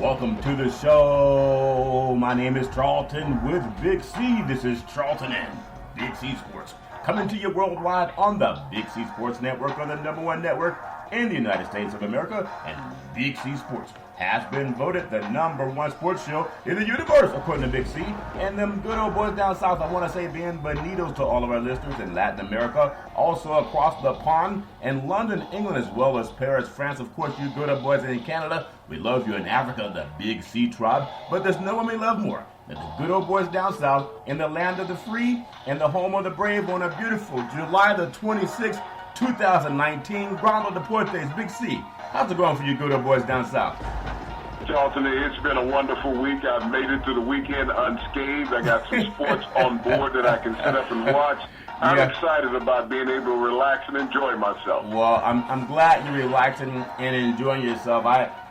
Welcome to the show. My name is Charlton with Big C. This is Charlton and Big C Sports. Coming to you worldwide on the Big C Sports Network, on the #1 network in the United States of America. And Big C Sports has been voted the #1 sports show in the universe, according to Big C. And them good old boys down south, I want to say bienvenidos to all of our listeners in Latin America, also across the pond, in London, England, as well as Paris, France. Of course, you good old boys in Canada. We love you in Africa, the Big C tribe. But there's no one we love more than the good old boys down south in the land of the free and the home of the brave on a beautiful July the 26th, 2019. Grondo Deportes, Big C. How's it going for you good old boys down south? Charlton, it's been a wonderful week. I've made it to the weekend unscathed. I got some sports on board that I can sit up and watch. I'm excited about being able to relax and enjoy myself. Well, I'm glad you're relaxing and enjoying yourself.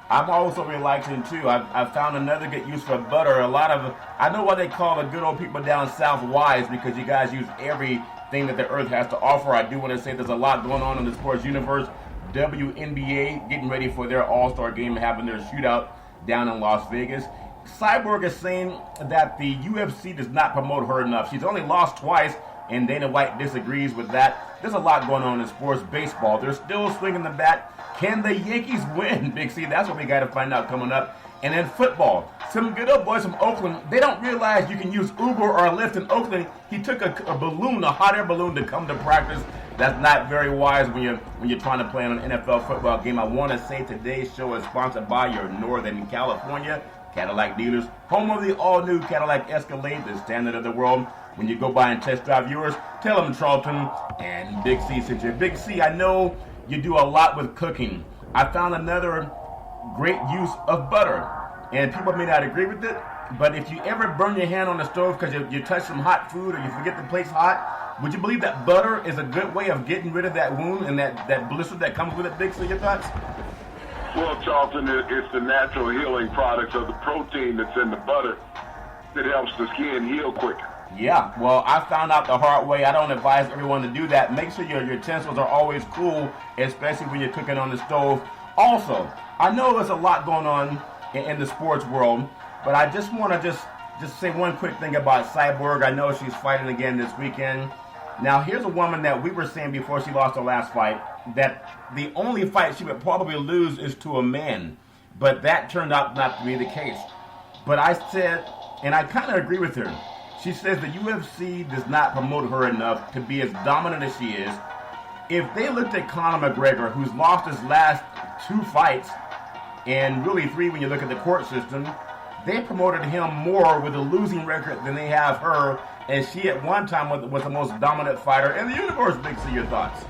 I'm also relaxing too. I've found another good use for butter. I know what they call the good old people down south wise, because you guys use everything that the earth has to offer. I do want to say there's a lot going on in the sports universe. WNBA getting ready for their All-Star game, having their shootout down in Las Vegas. Cyborg is saying that the UFC does not promote her enough. She's only lost twice, and Dana White disagrees with that. There's a lot going on in sports. Baseball, they're still swinging the bat. Can the Yankees win, Big C? That's what we got to find out coming up. And then football, some good old boys from Oakland, they don't realize you can use Uber or Lyft in Oakland. He took a balloon, a hot air balloon, to come to practice. That's not very wise when you're trying to play on an NFL football game. I want to say today's show is sponsored by your Northern California Cadillac dealers, home of the all-new Cadillac Escalade, the standard of the world. When you go by and test drive yours, tell them Charlton and Big C sent you. Big C, I know you do a lot with cooking. I found another great use of butter, and people may not agree with it, but if you ever burn your hand on the stove because you touch some hot food or you forget the plate's hot, would you believe that butter is a good way of getting rid of that wound and that blister that comes with it? Big C, your thoughts? Well, Charlton, it's the natural healing products of the protein that's in the butter that helps the skin heal quicker. Yeah, well, I found out the hard way. I don't advise everyone to do that. Make sure your utensils are always cool, especially when you're cooking on the stove. Also, I know there's a lot going on in the sports world, but I just want to just say one quick thing about Cyborg. I know she's fighting again this weekend. Now, here's a woman that we were saying before she lost her last fight that the only fight she would probably lose is to a man, but that turned out not to be the case. But I said, and I kind of agree with her, she says the UFC does not promote her enough to be as dominant as she is. If they looked at Conor McGregor, who's lost his last 2 fights, and really 3 when you look at the court system, they promoted him more with a losing record than they have her, and she at one time was the most dominant fighter in the universe. Big C, your thoughts?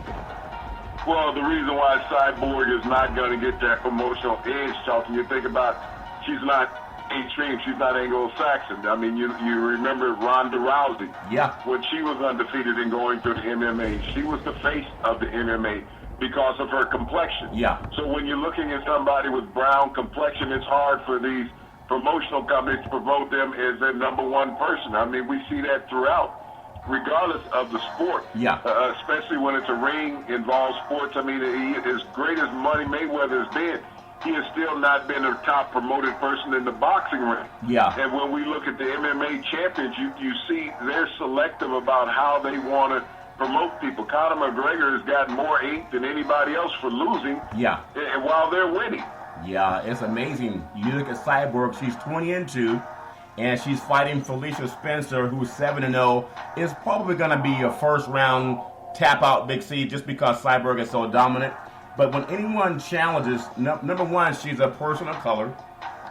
Well, the reason why Cyborg is not going to get that promotional edge, Charlton, you think about, she's not mainstream, she's not Anglo-Saxon. I mean, you remember Ronda Rousey. Yeah. When she was undefeated and going through the MMA, she was the face of the MMA because of her complexion. Yeah. So when you're looking at somebody with brown complexion, it's hard for these promotional companies to promote them as their #1 person. I mean, we see that throughout, regardless of the sport. Yeah. Especially when it's a ring-involved sports. I mean, as great as Money Mayweather has been, he has still not been a top promoted person in the boxing ring. Yeah. And when we look at the MMA champions, you see they're selective about how they want to promote people. Conor McGregor has got more ink than anybody else for losing. Yeah. And while they're winning. Yeah, it's amazing. You look at Cyborg, she's 20-2, and she's fighting Felicia Spencer, who's 7-0. It's probably going to be a first-round tap-out, Big C, just because Cyborg is so dominant. But when anyone challenges, number one, she's a person of color,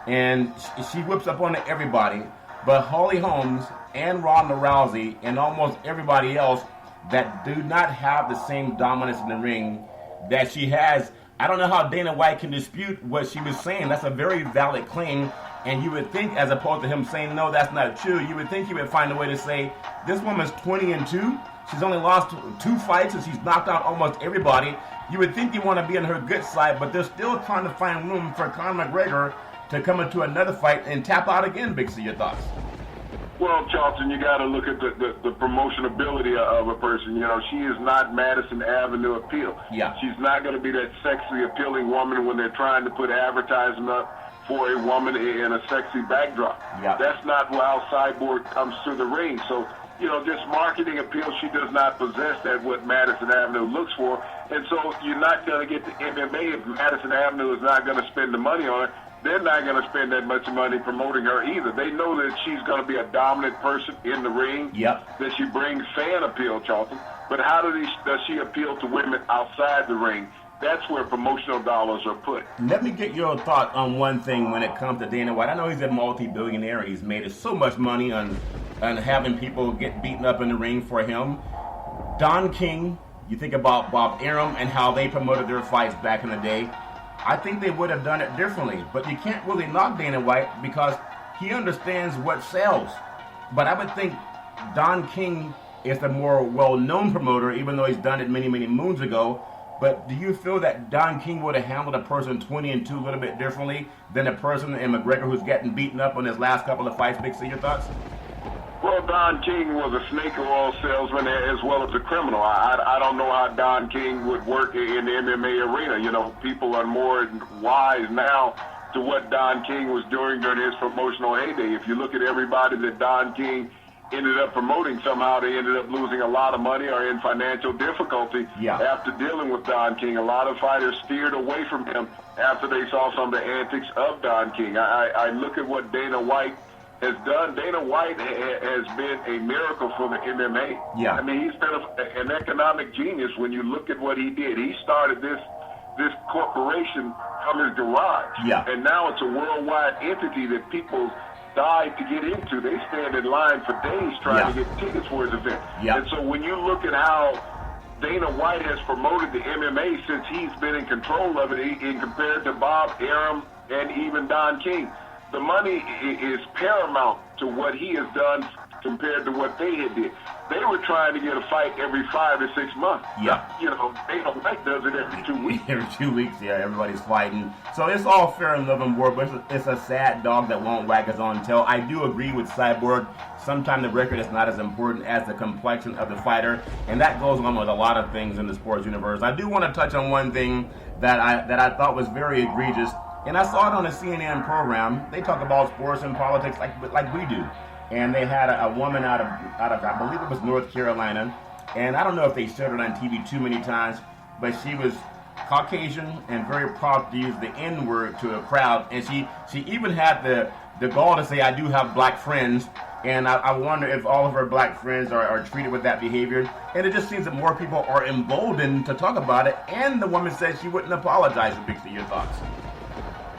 and she whips up on everybody. But Holly Holmes and Ronda Rousey and almost everybody else that do not have the same dominance in the ring that she has, I don't know how Dana White can dispute what she was saying. That's a very valid claim. And you would think, as opposed to him saying, no, that's not true, you would think he would find a way to say, this woman's 20-2. She's only lost 2 fights and she's knocked out almost everybody. You would think you want to be on her good side, but they're still trying to find room for Conor McGregor to come into another fight and tap out again. Big C, your thoughts? Well, Charlton, you got to look at the promotionability of a person. You know, she is not Madison Avenue appeal. Yeah. She's not going to be that sexy, appealing woman when they're trying to put advertising up for a woman in a sexy backdrop. Yep. That's not how Cyborg comes to the ring. So, just marketing appeal, she does not possess that what Madison Avenue looks for. And so you're not going to get the MMA if Madison Avenue is not going to spend the money on her. They're not going to spend that much money promoting her either. They know that she's going to be a dominant person in the ring, Yep. that she brings fan appeal, Charlton. But how does she appeal to women outside the ring? That's where promotional dollars are put. Let me get your thought on one thing when it comes to Dana White. I know he's a multi-billionaire. He's made so much money on having people get beaten up in the ring for him. Don King, you think about Bob Arum and how they promoted their fights back in the day. I think they would have done it differently. But you can't really knock Dana White because he understands what sells. But I would think Don King is the more well-known promoter, even though he's done it many, many moons ago. But do you feel that Don King would have handled a person 20-2 a little bit differently than a person in McGregor who's getting beaten up on his last couple of fights? Big C, your thoughts? Well, Don King was a snake oil salesman as well as a criminal. I don't know how Don King would work in the MMA arena. People are more wise now to what Don King was doing during his promotional heyday. If you look at everybody that Don King ended up promoting, somehow they ended up losing a lot of money or in financial difficulty after dealing with Don King. A lot of fighters steered away from him after they saw some of the antics of Don King. I look at what Dana White has done. Dana White has been a miracle for the MMA. Yeah. I mean, he's been an economic genius when you look at what he did. He started this corporation from his garage. Yeah. And now it's a worldwide entity that people died to get into. They stand in line for days trying to get tickets for his event. Yeah. And so when you look at how Dana White has promoted the MMA since he's been in control of it, in compared to Bob Arum and even Don King, the money is paramount to what he has done compared to what they had did. They were trying to get a fight every 5 to 6 months. Yeah. Dana White does it every 2 weeks. Every 2 weeks, everybody's fighting. So it's all fair and love and war, but it's a sad dog that won't wag his own tail. I do agree with Cyborg. Sometimes the record is not as important as the complexion of the fighter, and that goes on with a lot of things in the sports universe. I do want to touch on one thing that I thought was very egregious, and I saw it on a CNN program. They talk about sports and politics like we do. And they had a woman out of I believe it was North Carolina, and I don't know if they showed it on TV too many times, but she was Caucasian and very proud to use the N-word to a crowd, and she even had the gall to say, "I do have black friends," and I wonder if all of her black friends are treated with that behavior, and it just seems that more people are emboldened to talk about it, and the woman said she wouldn't apologize. Big C, your thoughts?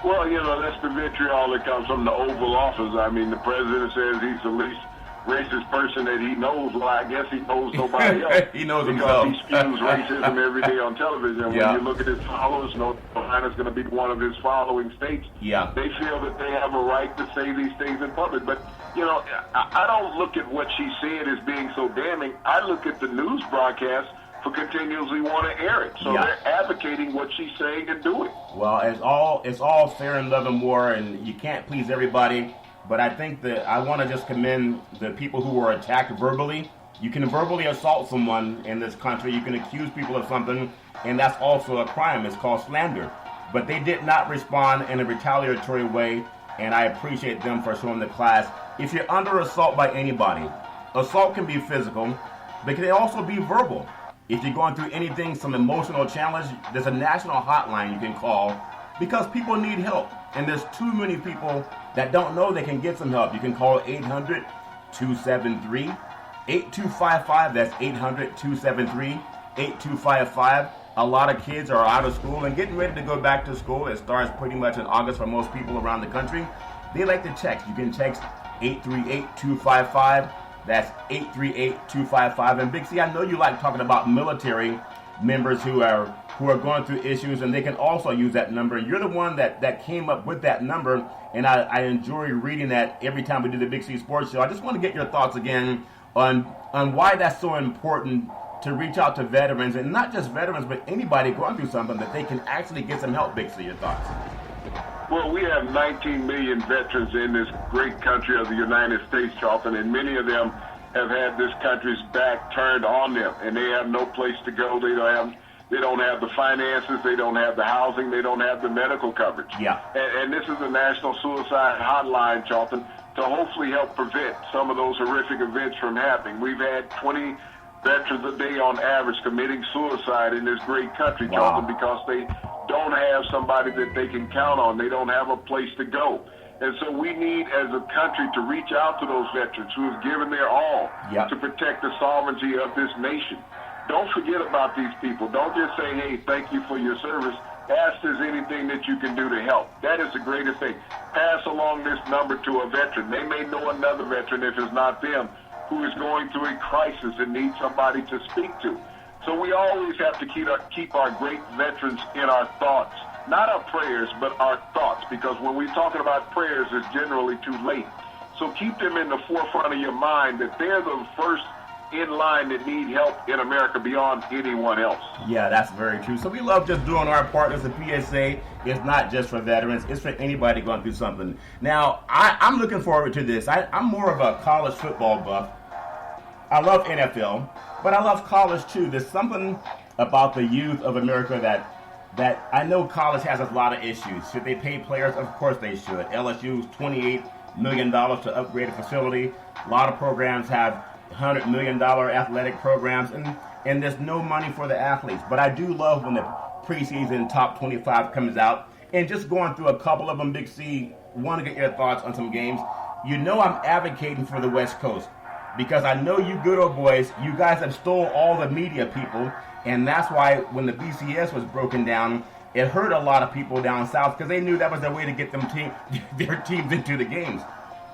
Well, that's the vitriol that comes from the Oval Office. I mean, the president says he's the least racist person that he knows. Well, I guess he knows nobody else. He knows himself. Because he spews racism every day on television. Yeah. When you look at his followers, North Carolina's going to be one of his following states. Yeah. They feel that they have a right to say these things in public. But, I don't look at what she said as being so damning. I look at the news broadcast for continuously want to air it. So they're advocating what she's saying and doing. Well, it's all fair in love and war, and you can't please everybody. But I think that I want to just commend the people who were attacked verbally. You can verbally assault someone in this country. You can accuse people of something, and that's also a crime. It's called slander. But they did not respond in a retaliatory way, and I appreciate them for showing the class. If you're under assault by anybody, assault can be physical, but it can also be verbal. If you're going through anything, some emotional challenge, there's a national hotline you can call because people need help. And there's too many people that don't know they can get some help. You can call 800-273-8255. That's 800-273-8255. A lot of kids are out of school and getting ready to go back to school. It starts pretty much in August for most people around the country. They like to text. You can text 838-255. That's 838-255. And Big C, I know you like talking about military members who are going through issues, and they can also use that number. You're the one that came up with that number, and I enjoy reading that every time we do the Big C Sports Show. I just want to get your thoughts again on why that's so important to reach out to veterans, and not just veterans, but anybody going through something that they can actually get some help. Big C, your thoughts? Well, we have 19 million veterans in this great country of the United States, Charlton, and many of them have had this country's back turned on them, and they have no place to go. They don't have They don't have the finances. They don't have the housing. They don't have the medical coverage. Yeah. And this is a national suicide hotline, Charlton, to hopefully help prevent some of those horrific events from happening. We've had 20 veterans a day on average committing suicide in this great country, Charlton, because they don't have somebody that they can count on. They don't have a place to go. And so we need, as a country, to reach out to those veterans who have given their all to protect the sovereignty of this nation. Don't forget about these people. Don't just say, hey, thank you for your service. Ask if there's anything that you can do to help. That is the greatest thing. Pass along this number to a veteran. They may know another veteran, if it's not them, who is going through a crisis and needs somebody to speak to. So we always have to keep our great veterans in our thoughts. Not our prayers, but our thoughts, because when we're talking about prayers, it's generally too late. So keep them in the forefront of your mind that they're the first in line that need help in America beyond anyone else. Yeah, that's very true. So we love just doing our part as a PSA. It's not just for veterans. It's for anybody going through something. Now, I'm looking forward to this. I'm more of a college football buff. I love NFL, but I love college too. There's something about the youth of America that I know college has a lot of issues. Should they pay players? Of course they should. LSU's $28 million to upgrade a facility. A lot of programs have $100 million athletic programs, and there's no money for the athletes. But I do love when the preseason top 25 comes out, and just going through a couple of them, Big C, want to get your thoughts on some games. You know I'm advocating for the West Coast, because I know you good old boys, you guys have stole all the media people, and that's why when the BCS was broken down, it hurt a lot of people down south, because they knew that was their way to get their teams into the games.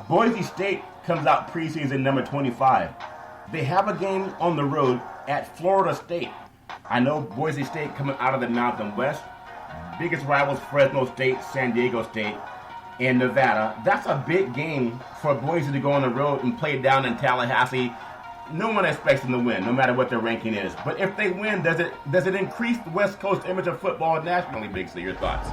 Boise State comes out preseason number 25. They have a game on the road at Florida State. I know Boise State coming out of the Mountain West. Biggest rivals, Fresno State, San Diego State, and Nevada. That's a big game for Boise to go on the road and play down in Tallahassee. No one expects them to win, no matter what their ranking is. But if they win, does it increase the West Coast image of football nationally, Big C? Your thoughts?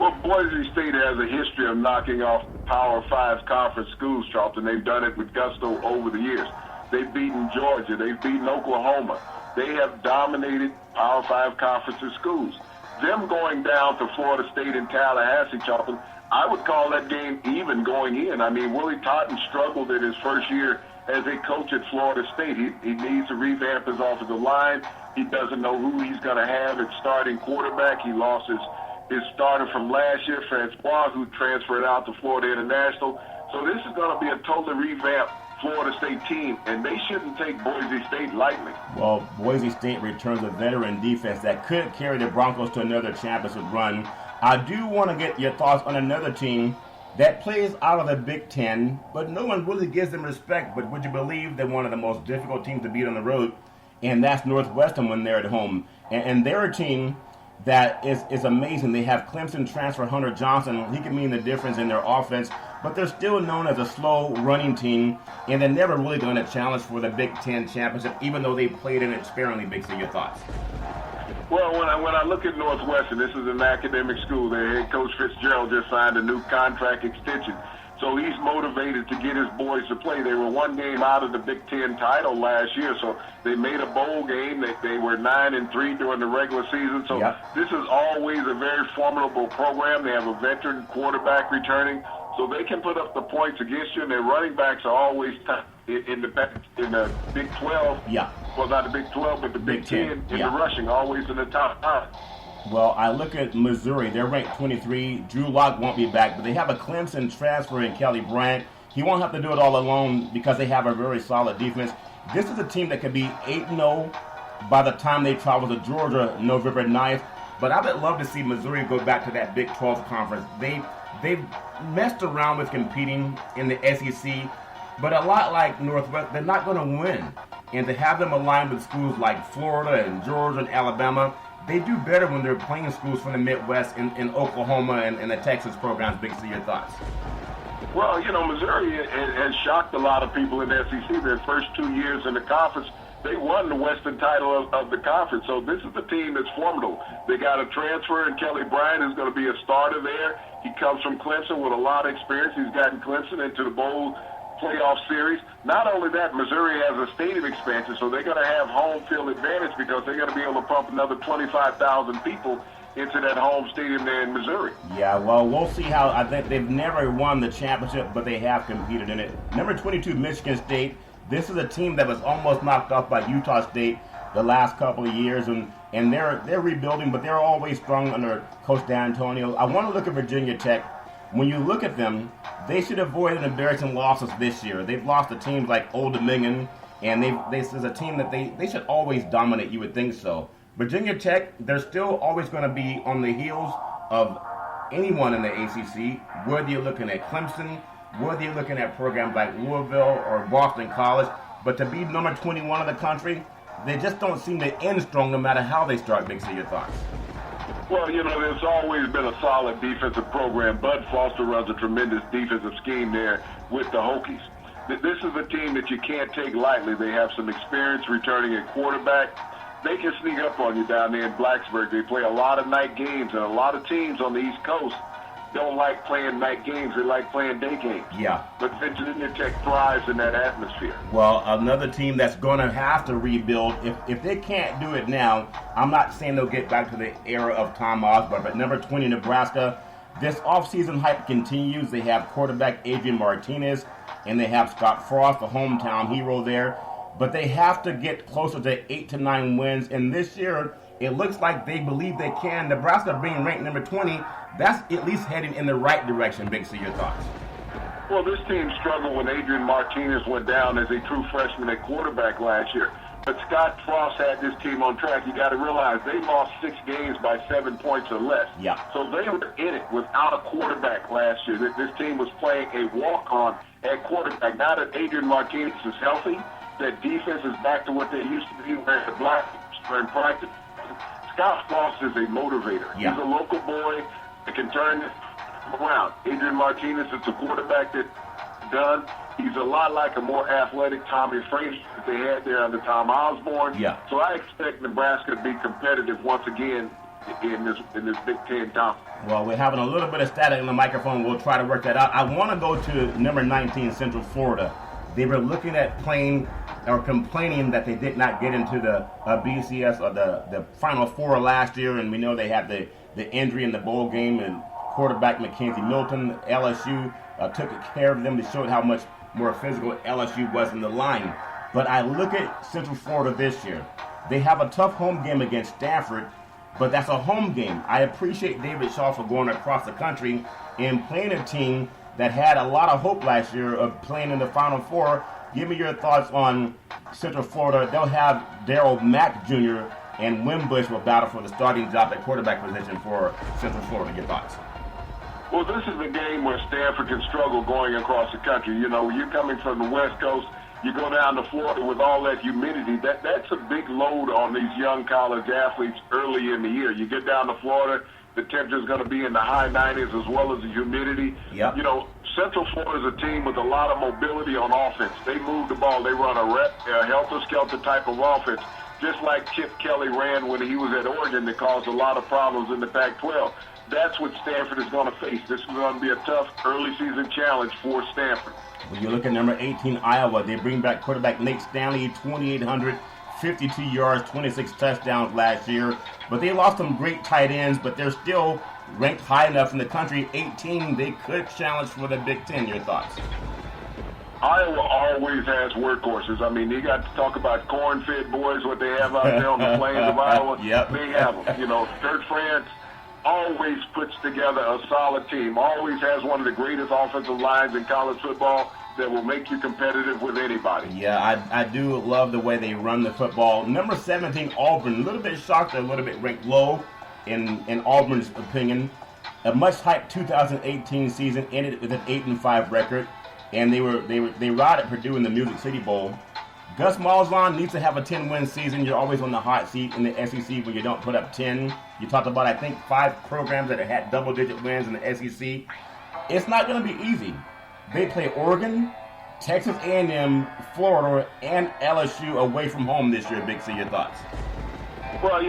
Well, Boise State has a history of knocking off Power 5 conference schools, Charlton. They've done it with gusto over the years. They've beaten Georgia. They've beaten Oklahoma. They have dominated Power 5 conferences schools. Them going down to Florida State and Tallahassee, Charlton, I would call that game even going in. I mean, Willie Totten struggled in his first year as a coach at Florida State. He needs to revamp his offensive line. He doesn't know who he's going to have at starting quarterback. He lost his starter from last year, Francois, who transferred out to Florida International. So this is going to be a totally revamped Florida State team, and they shouldn't take Boise State lightly. Well, Boise State returns a veteran defense that could carry the Broncos to another championship run. I do want to get your thoughts on another team that plays out of the Big Ten, but no one really gives them respect. But would you believe they're one of the most difficult teams to beat on the road? And that's Northwestern when they're at home. And they're a team that is amazing. They have Clemson transfer Hunter Johnson. He can mean the difference in their offense, but they're still known as a slow running team, and they're never really going to challenge for the Big Ten championship, even though they played in it sparingly. Big C, your thoughts? Well, when I look at Northwestern, this is an academic school. Their head coach Fitzgerald just signed a new contract extension. So he's motivated to get his boys to play. They were one game out of the Big Ten title last year, so they made a bowl game. They were 9-3 during the regular season. So This is always a very formidable program. They have a veteran quarterback returning, so they can put up the points against you, and their running backs are always in the Big 12. Yeah. Well, not the Big 12, but the Big 10 in the rushing, always in the top 5. Well, I look at Missouri. They're ranked 23. Drew Lock won't be back, but they have a Clemson transfer in Kelly Bryant. He won't have to do it all alone because they have a very solid defense. This is a team that could be 8-0 by the time they travel to Georgia November 9th. But I would love to see Missouri go back to that Big 12 conference. They've messed around with competing in the SEC, but a lot like Northwest, they're not going to win. And to have them aligned with schools like Florida and Georgia and Alabama, they do better when they're playing schools from the Midwest in Oklahoma and the Texas programs. Big C, your thoughts? Well, Missouri has shocked a lot of people in the SEC. Their first 2 years in the conference, they won the Western title of the conference. So this is the team that's formidable. They got a transfer, and Kelly Bryant is going to be a starter there. He comes from Clemson with a lot of experience. He's gotten Clemson into the bowl playoff series. Not only that, Missouri has a stadium expansion, so they're going to have home field advantage because they're going to be able to pump another 25,000 people into that home stadium there in Missouri. Yeah, well, we'll see how. I think they've never won the championship, but they have competed in it. Number 22, Michigan State. This is a team that was almost knocked off by Utah State the last couple of years, and they're rebuilding, but they're always strong under Coach D'Antonio. I want to look at Virginia Tech. When you look at them, they should avoid an embarrassing losses this year. They've lost to teams like Old Dominion, and this is a team that they should always dominate. You would think so. Virginia Tech, they're still always going to be on the heels of anyone in the ACC, whether you're looking at Clemson, whether you're looking at programs like Louisville or Boston College. But to be number 21 in the country, they just don't seem to end strong no matter how they start. Big C, your thoughts? Well, there's always been a solid defensive program. Bud Foster runs a tremendous defensive scheme there with the Hokies. This is a team that you can't take lightly. They have some experience returning at quarterback. They can sneak up on you down there in Blacksburg. They play a lot of night games, and a lot of teams on the East Coast don't like playing night games. They like playing day games. Yeah. But Virginia Tech thrives in that atmosphere. Well, another team that's going to have to rebuild. If they can't do it now, I'm not saying they'll get back to the era of Tom Osborne, but number 20, Nebraska, this offseason hype continues. They have quarterback Adrian Martinez, and they have Scott Frost, the hometown hero there. But they have to get closer to 8 to 9 wins, and this year it looks like they believe they can. Nebraska being ranked number 20, that's at least heading in the right direction. Big C, your thoughts? Well, this team struggled when Adrian Martinez went down as a true freshman at quarterback last year. But Scott Frost had this team on track. You got to realize they lost 6 games by 7 points or less. Yeah. So they were in it without a quarterback last year. This team was playing a walk-on at quarterback. Now that Adrian Martinez is healthy, that defense is back to what they used to be wearing the black in practice. Scott Frost is a motivator. Yeah. He's a local boy that can turn this around. Adrian Martinez is a quarterback that's done. He's a lot like a more athletic Tommy Frazier that they had there under Tom Osborne. Yeah. So I expect Nebraska to be competitive once again in this Big Ten conference. Well, we're having a little bit of static in the microphone. We'll try to work that out. I want to go to number 19, Central Florida. They were looking at playing or complaining that they did not get into the BCS or the Final Four last year, and we know they had the injury in the bowl game, and quarterback Mackenzie Milton, LSU took care of them to show how much more physical LSU was in the line. But I look at Central Florida this year. They have a tough home game against Stanford, but that's a home game. I appreciate David Shaw for going across the country and playing a team that had a lot of hope last year of playing in the Final Four. Give me your thoughts on Central Florida. They'll have Darryl Mack Jr. and Wimbush will battle for the starting job at quarterback position for Central Florida. Your thoughts? Well, this is a game where Stanford can struggle going across the country. You're coming from the West Coast. You go down to Florida with all that humidity. That's a big load on these young college athletes early in the year. You get down to Florida, the temperature is going to be in the high 90s as well as the humidity. Yep. Central Florida is a team with a lot of mobility on offense. They move the ball. They run a helter-skelter type of offense, just like Chip Kelly ran when he was at Oregon that caused a lot of problems in the Pac-12. That's what Stanford is going to face. This is going to be a tough early season challenge for Stanford. When you look at number 18, Iowa, they bring back quarterback Nate Stanley, 2,800, 52 yards, 26 touchdowns last year. But they lost some great tight ends, but they're still ranked high enough in the country. 18, they could challenge for the Big Ten. Your thoughts? Iowa always has workhorses. I mean, you got to talk about corn-fed boys, what they have out there on the plains of Iowa. Yep. They have them. Kurt France always puts together a solid team, always has one of the greatest offensive lines in college football that will make you competitive with anybody. Yeah, I do love the way they run the football. Number 17, Auburn. A little bit shocked, a little bit ranked low in Auburn's opinion. A much-hyped 2018 season ended with an 8-5 record, and they routed Purdue in the Music City Bowl. Gus Malzahn needs to have a 10-win season. You're always on the hot seat in the SEC when you don't put up 10. You talked about, I think, 5 programs that have had double-digit wins in the SEC. It's not going to be easy. They play Oregon, Texas A&M, Florida, and LSU away from home this year. Big C, your thoughts? Well,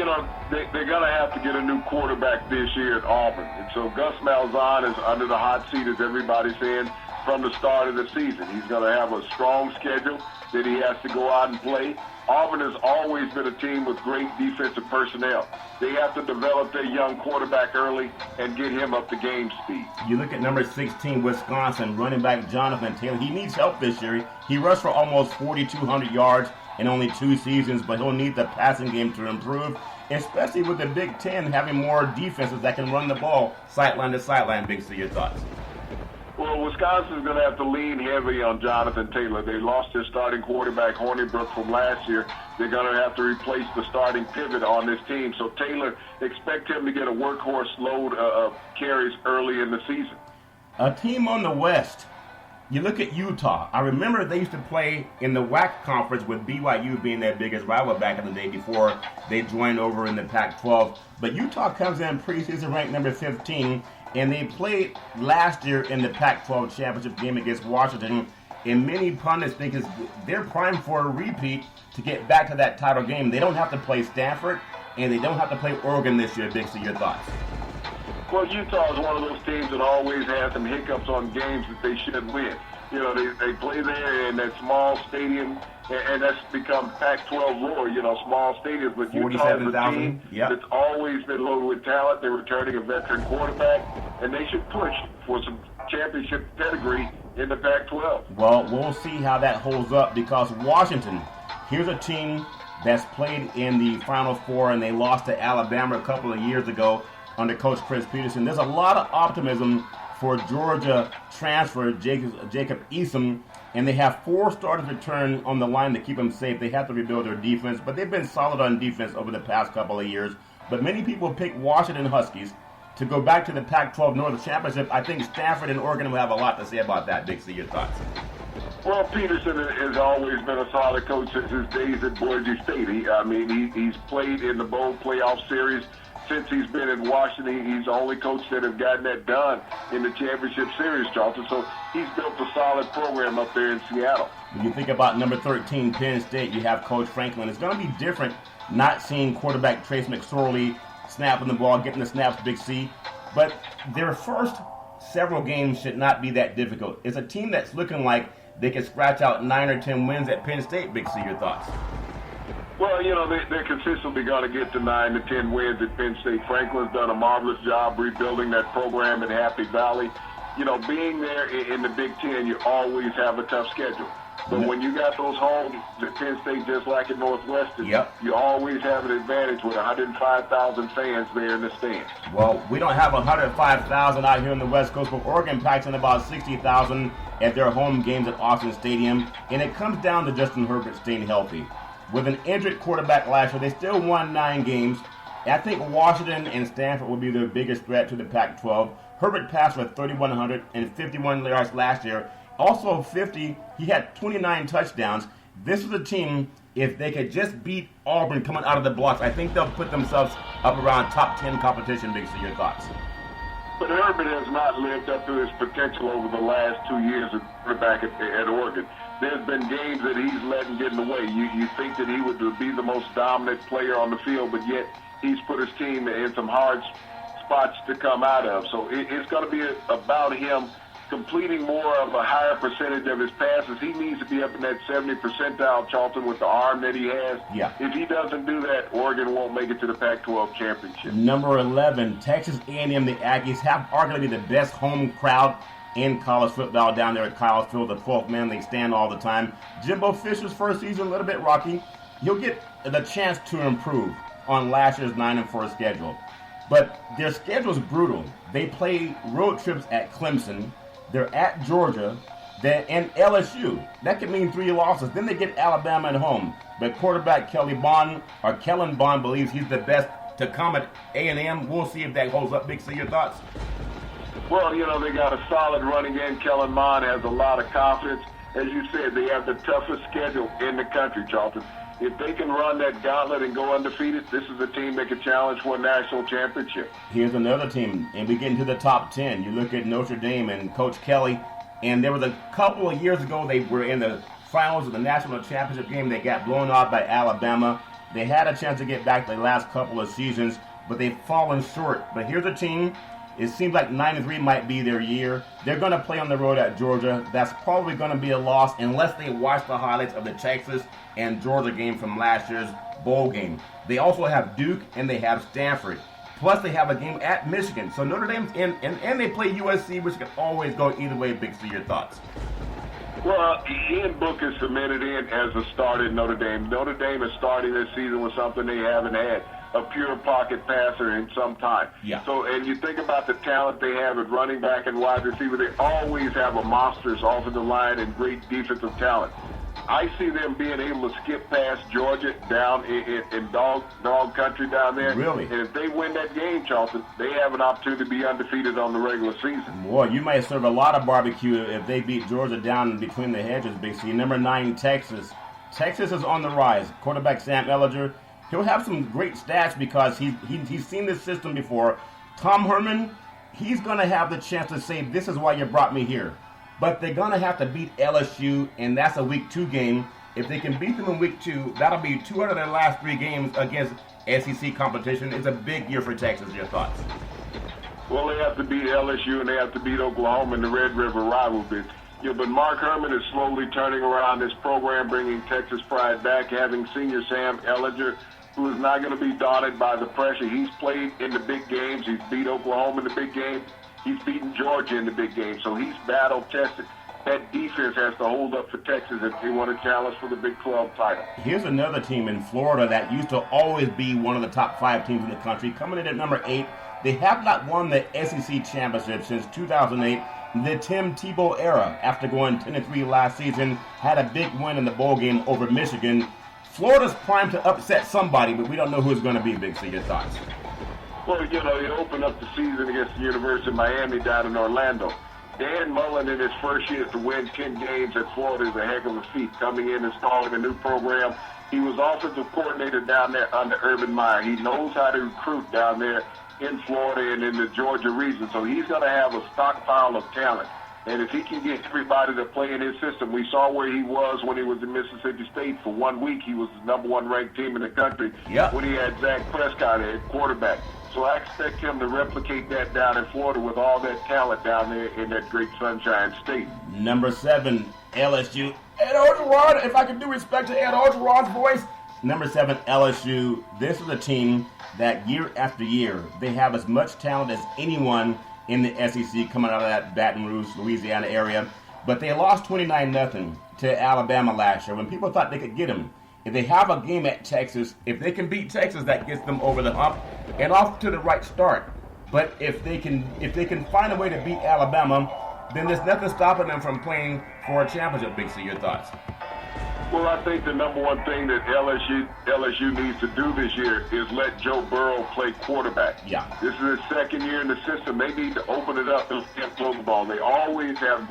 they're going to have to get a new quarterback this year at Auburn. And so Gus Malzahn is under the hot seat, as everybody's saying. from the start of the season. He's going to have a strong schedule that he has to go out and play. Auburn has always been a team with great defensive personnel. They have to develop their young quarterback early and get him up to game speed. You look at number 16, Wisconsin, running back Jonathan Taylor. He needs help this year. He rushed for almost 4,200 yards in only 2 seasons, but he'll need the passing game to improve, especially with the Big Ten having more defenses that can run the ball sideline to sideline. Big C, your thoughts? Well, Wisconsin's going to have to lean heavy on Jonathan Taylor. They lost their starting quarterback, Hornibrook, from last year. They're going to have to replace the starting pivot on this team. So Taylor, expect him to get a workhorse load of carries early in the season. A team on the West. You look at Utah. I remember they used to play in the WAC conference with BYU being their biggest rival back in the day before they joined over in the Pac-12. But Utah comes in preseason ranked number 15, and they played last year in the Pac-12 championship game against Washington. And many pundits think they're primed for a repeat to get back to that title game. They don't have to play Stanford, and they don't have to play Oregon this year. Big C, your thoughts? Well, Utah is one of those teams that always has some hiccups on games that they should win. You know, they play there in that small stadium, and that's become Pac-12 lore, you know, small stadiums. But Utah is a team that's always been loaded with talent. They're returning a veteran quarterback, and they should push for some championship pedigree in the Pac-12. Well, we'll see how that holds up, because Washington, here's a team that's played in the Final Four, and they lost to Alabama a couple of years ago under Coach Chris Peterson. There's a lot of optimism for Georgia transfer Jacob Eason, and they have 4 starters return on the line to keep them safe. They have to rebuild their defense, but they've been solid on defense over the past couple of years. But many people pick Washington Huskies to go back to the Pac-12 North Championship. I think Stanford and Oregon will have a lot to say about that. Big C, your thoughts? Well, Peterson has always been a solid coach since his days at Boise State. He's played in the bowl playoff series. Since he's been in Washington, he's the only coach that have gotten that done in the championship series, Charlton. So he's built a solid program up there in Seattle. When you think about number 13, Penn State, you have Coach Franklin. It's going to be different not seeing quarterback Trace McSorley snapping the ball, getting the snaps, Big C. But their first several games should not be that difficult. It's a team that's looking like they can scratch out 9 or 10 wins at Penn State. Big C, your thoughts? Well, you know, they're consistently going to get to 9 to 10 wins at Penn State. Franklin's done a marvelous job rebuilding that program in Happy Valley. You know, being there in the Big Ten, you always have a tough schedule. But when you got those homes at Penn State, just like at Northwestern, you always have an advantage with 105,000 fans there in the stands. Well, we don't have 105,000 out here in the West Coast, but Oregon packs in about 60,000 at their home games at Austin Stadium, and it comes down to Justin Herbert staying healthy. With an injured quarterback last year, they still won 9 games. I think Washington and Stanford will be their biggest threat to the Pac-12. Herbert passed for 3,151 yards last year. Also 50, he had 29 touchdowns. This is a team, if they could just beat Auburn coming out of the blocks, I think they'll put themselves up around top 10 competition. Big C, your thoughts? But Herbert has not lived up to his potential over the last 2 years at quarterback at Oregon. There's been games that he's letting get in the way. You think that he would be the most dominant player on the field, but yet he's put his team in some hard spots to come out of. So it's going to be about him completing more of a higher percentage of his passes. He needs to be up in that 70 percentile, Charlton, with the arm that he has. If he doesn't do that, Oregon won't make it to the Pac-12 championship. Number 11, Texas A&M, the Aggies have arguably the best home crowd in college football down there at Kyle Field, the 12th man they stand all the time. Jimbo Fisher's first season, a little bit rocky. He'll get the chance to improve on last year's 9-4 schedule. But their schedule's brutal. They play road trips at Clemson. They're at Georgia, and LSU. That could mean 3 losses. Then they get Alabama at home. But quarterback Kellen Bond believes he's the best to come at A&M. We'll see if that holds up. Big C, your thoughts? Well, you know, they got a solid running game. Kellen Mond has a lot of confidence. As you said, they have the toughest schedule in the country, Charlton. If they can run that gauntlet and go undefeated, this is a team that can challenge for a national championship. Here's another team, and we get into the top 10. You look at Notre Dame and Coach Kelly, and there was a couple of years ago they were in the finals of the national championship game. They got blown out by Alabama. They had a chance to get back the last couple of seasons, but they've fallen short. But here's a team It seems like 9-3 might be their year. They're going to play on the road at Georgia. That's probably going to be a loss unless they watch the highlights of the Texas and Georgia game from last year's bowl game. They also have Duke and they have Stanford. Plus, they have a game at Michigan. So Notre Dame's in, and they play USC, which can always go either way. Big C, your thoughts? Well, Ian Book is cemented in as a starter in Notre Dame. Notre Dame is starting this season with something they haven't had, a pure pocket passer in some time. Yeah. So, and you think about the talent they have at running back and wide receiver, they always have a monstrous offensive line and great defensive talent. I see them being able to skip past Georgia down in dog country down there. Really? And if they win that game, Charlton, they have an opportunity to be undefeated on the regular season. Boy, you might serve a lot of barbecue if they beat Georgia down between the hedges, Big C. Number 9, Texas. Texas is on the rise. Quarterback Sam Ehlinger. He'll have some great stats because he's seen this system before. Tom Herman, he's going to have the chance to say, this is why you brought me here. But they're going to have to beat LSU, and that's a Week 2 game. If they can beat them in Week 2, that'll be 2 out of their last 3 games against SEC competition. It's a big year for Texas. Your thoughts? Well, they have to beat LSU, and they have to beat Oklahoma in the Red River rivalry. But Mark Herman is slowly turning around this program, bringing Texas pride back, having senior Sam Ehlinger, who is not going to be daunted by the pressure. He's played in the big games. He's beat Oklahoma in the big game. He's beaten Georgia in the big game, so he's battle-tested. That defense has to hold up for Texas if they want to challenge for the Big 12 title. Here's another team in Florida that used to always be one of the top 5 teams in the country, coming in at number 8. They have not won the SEC championship since 2008, the Tim Tebow era. After going 10-3 last season, had a big win in the bowl game over Michigan. Florida's primed to upset somebody, but we don't know who it's going to be. Big C, your thoughts? Well, it opened up the season against the University of Miami down in Orlando. Dan Mullen in his first year to win 10 games at Florida is a heck of a feat, coming in, installing a new program. He was offensive coordinator down there under Urban Meyer. He knows how to recruit down there in Florida and in the Georgia region, so he's going to have a stockpile of talent. And if he can get everybody to play in his system, we saw where he was when he was in Mississippi State. For 1 week, he was the number 1 ranked team in the country when he had Zach Prescott at quarterback. So I expect him to replicate that down in Florida with all that talent down there in that great Sunshine State. Number 7, LSU. Ed Orgeron, if I could do respect to Ed Orgeron's voice. Number 7, LSU. This is a team that year after year, they have as much talent as anyone in the SEC coming out of that Baton Rouge, Louisiana area. But they lost 29-0 to Alabama last year when people thought they could get them. If they have a game at Texas, if they can beat Texas, that gets them over the hump and off to the right start. But if they can find a way to beat Alabama, then there's nothing stopping them from playing for a championship. Big C, your thoughts? Well, I think the number one thing that LSU needs to do this year is let Joe Burrow play quarterback. Yeah. This is his second year in the system. They need to open it up and throw the ball. They always have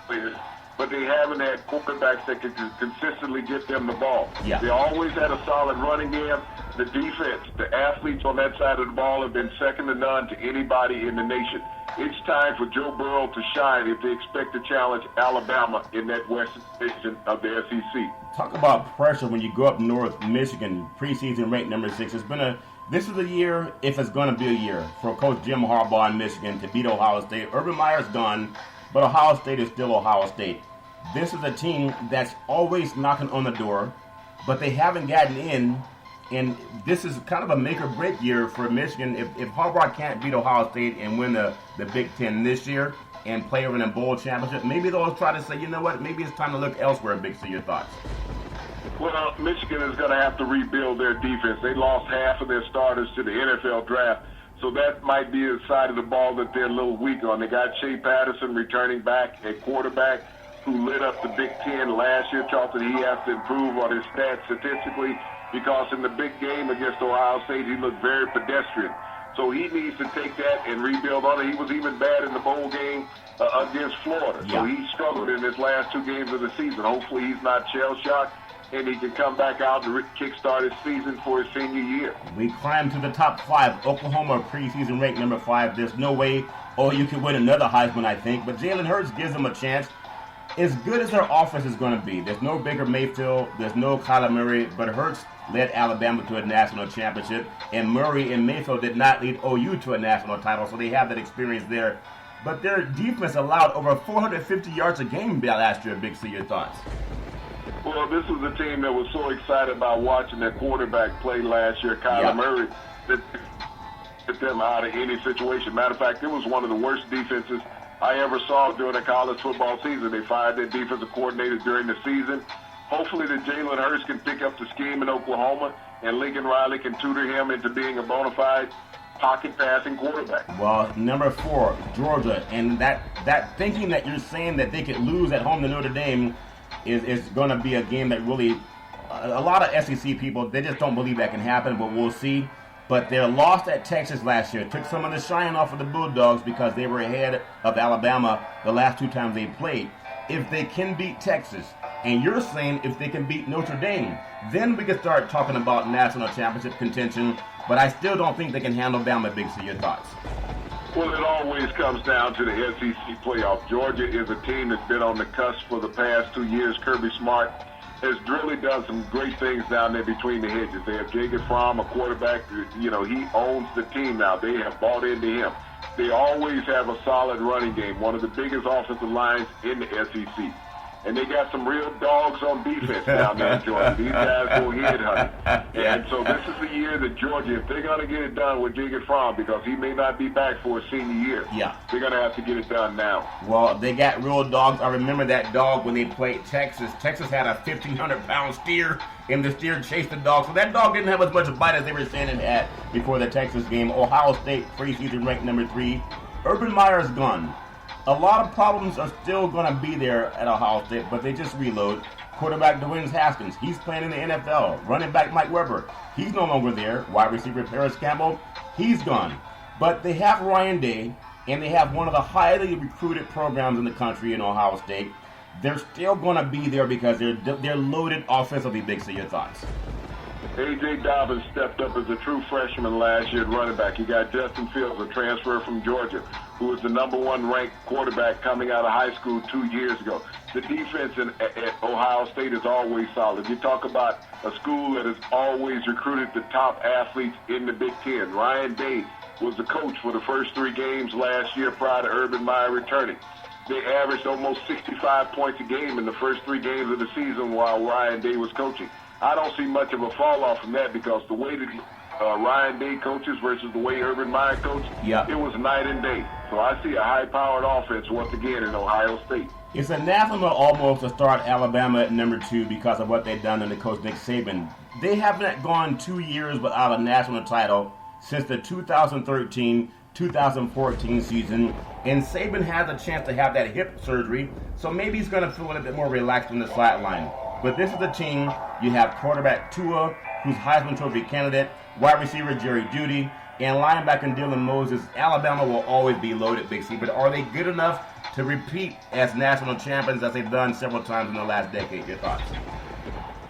players, but they haven't had quarterbacks that can consistently get them the ball. Yeah. They always had a solid running game. The defense, the athletes on that side of the ball have been second to none to anybody in the nation. It's time for Joe Burrow to shine if they expect to challenge Alabama in that Western division of the SEC. Talk about pressure when you go up north, Michigan, preseason ranked number 6. This is a year, if it's going to be a year, for Coach Jim Harbaugh in Michigan to beat Ohio State. Urban Meyer's gone, but Ohio State is still Ohio State. This is a team that's always knocking on the door, but they haven't gotten in. And this is kind of a make-or-break year for Michigan. If Harbaugh can't beat Ohio State and win the Big Ten this year and play over in a bowl championship, maybe they'll try to say, you know what, maybe it's time to look elsewhere. Big C, your thoughts? Well, Michigan is going to have to rebuild their defense. They lost half of their starters to the NFL draft, so that might be a side of the ball that they're a little weak on. They got Shea Patterson returning back at quarterback, who lit up the Big Ten last year. Charlton, he has to improve on his stats statistically, because in the big game against Ohio State, he looked very pedestrian. So he needs to take that and rebuild on it. He was even bad in the bowl game against Florida. Yeah. So he struggled in his last 2 games of the season. Hopefully he's not shell-shocked, and he can come back out and kickstart his season for his senior year. We climbed to the top 5. Oklahoma preseason ranked number 5. There's no way you can win another Heisman, I think. But Jalen Hurts gives them a chance. as good as their offense is going to be, there's no Baker Mayfield, there's no Kyler Murray, but Hurts led Alabama to a national championship, and Murray and Mayfield did not lead OU to a national title, so they have that experience there. But their defense allowed over 450 yards a game last year. Big C, your thoughts? Well, this was a team that was so excited about watching their quarterback play last year, Kyler Murray, that took them out of any situation. Matter of fact, it was one of the worst defenses I ever saw during a college football season. They fired their defensive coordinator during the season. Hopefully that Jalen Hurts can pick up the scheme in Oklahoma and Lincoln Riley can tutor him into being a bona fide pocket passing quarterback. Well, number 4, Georgia, and that thinking that you're saying that they could lose at home to Notre Dame is going to be a game that really, a lot of SEC people, they just don't believe that can happen, but we'll see. But their loss at Texas last year took some of the shine off of the Bulldogs because they were ahead of Alabama the last 2 times they played. If they can beat Texas, and you're saying if they can beat Notre Dame, then we can start talking about national championship contention, but I still don't think they can handle Bama. Big C, your thoughts? Well, it always comes down to the SEC playoff. Georgia is a team that's been on the cusp for the past 2 years. Kirby Smart has really done some great things down there between the hedges. They have Jacob Fromm, a quarterback. He owns the team now. They have bought into him. They always have a solid running game, one of the biggest offensive lines in the SEC. And they got some real dogs on defense down there in Georgia. These guys go headhunting. And so this is the year that Georgia, if they're going to get it done with Jacob Fromm, because he may not be back for a senior year, they're going to have to get it done now. Well, they got real dogs. I remember that dog when they played Texas. Texas had a 1,500-pound steer, and the steer chased the dog. So that dog didn't have as much bite as they were saying it had before the Texas game. Ohio State, preseason ranked number 3. Urban Meyer's gone. A lot of problems are still going to be there at Ohio State, but they just reload. Quarterback Dwayne Haskins, he's playing in the NFL. Running back Mike Weber, he's no longer there. Wide receiver Paris Campbell, he's gone. But they have Ryan Day, and they have one of the highly recruited programs in the country in Ohio State. They're still going to be there because they're loaded offensively. Big C, your thoughts? A.J. Dobbins stepped up as a true freshman last year at running back. You got Justin Fields, a transfer from Georgia, who was the number 1 ranked quarterback coming out of high school 2 years ago. The defense at Ohio State is always solid. You talk about a school that has always recruited the top athletes in the Big Ten. Ryan Day was the coach for the first 3 games last year prior to Urban Meyer returning. They averaged almost 65 points a game in the first 3 games of the season while Ryan Day was coaching. I don't see much of a fall off from that because the way that Ryan Day coaches versus the way Urban Meyer coached, it was night and day. So I see a high-powered offense once again in Ohio State. It's anathema almost to start Alabama at number 2 because of what they've done under coach Nick Saban. They haven't gone 2 years without a national title since the 2013-2014 season, and Saban has a chance to have that hip surgery, so maybe he's going to feel a little bit more relaxed on the sideline. But this is the team. You have quarterback Tua, who's Heisman Trophy candidate, wide receiver Jerry Jeudy, and linebacker Dylan Moses. Alabama will always be loaded, Big C, but are they good enough to repeat as national champions as they've done several times in the last decade? Your thoughts?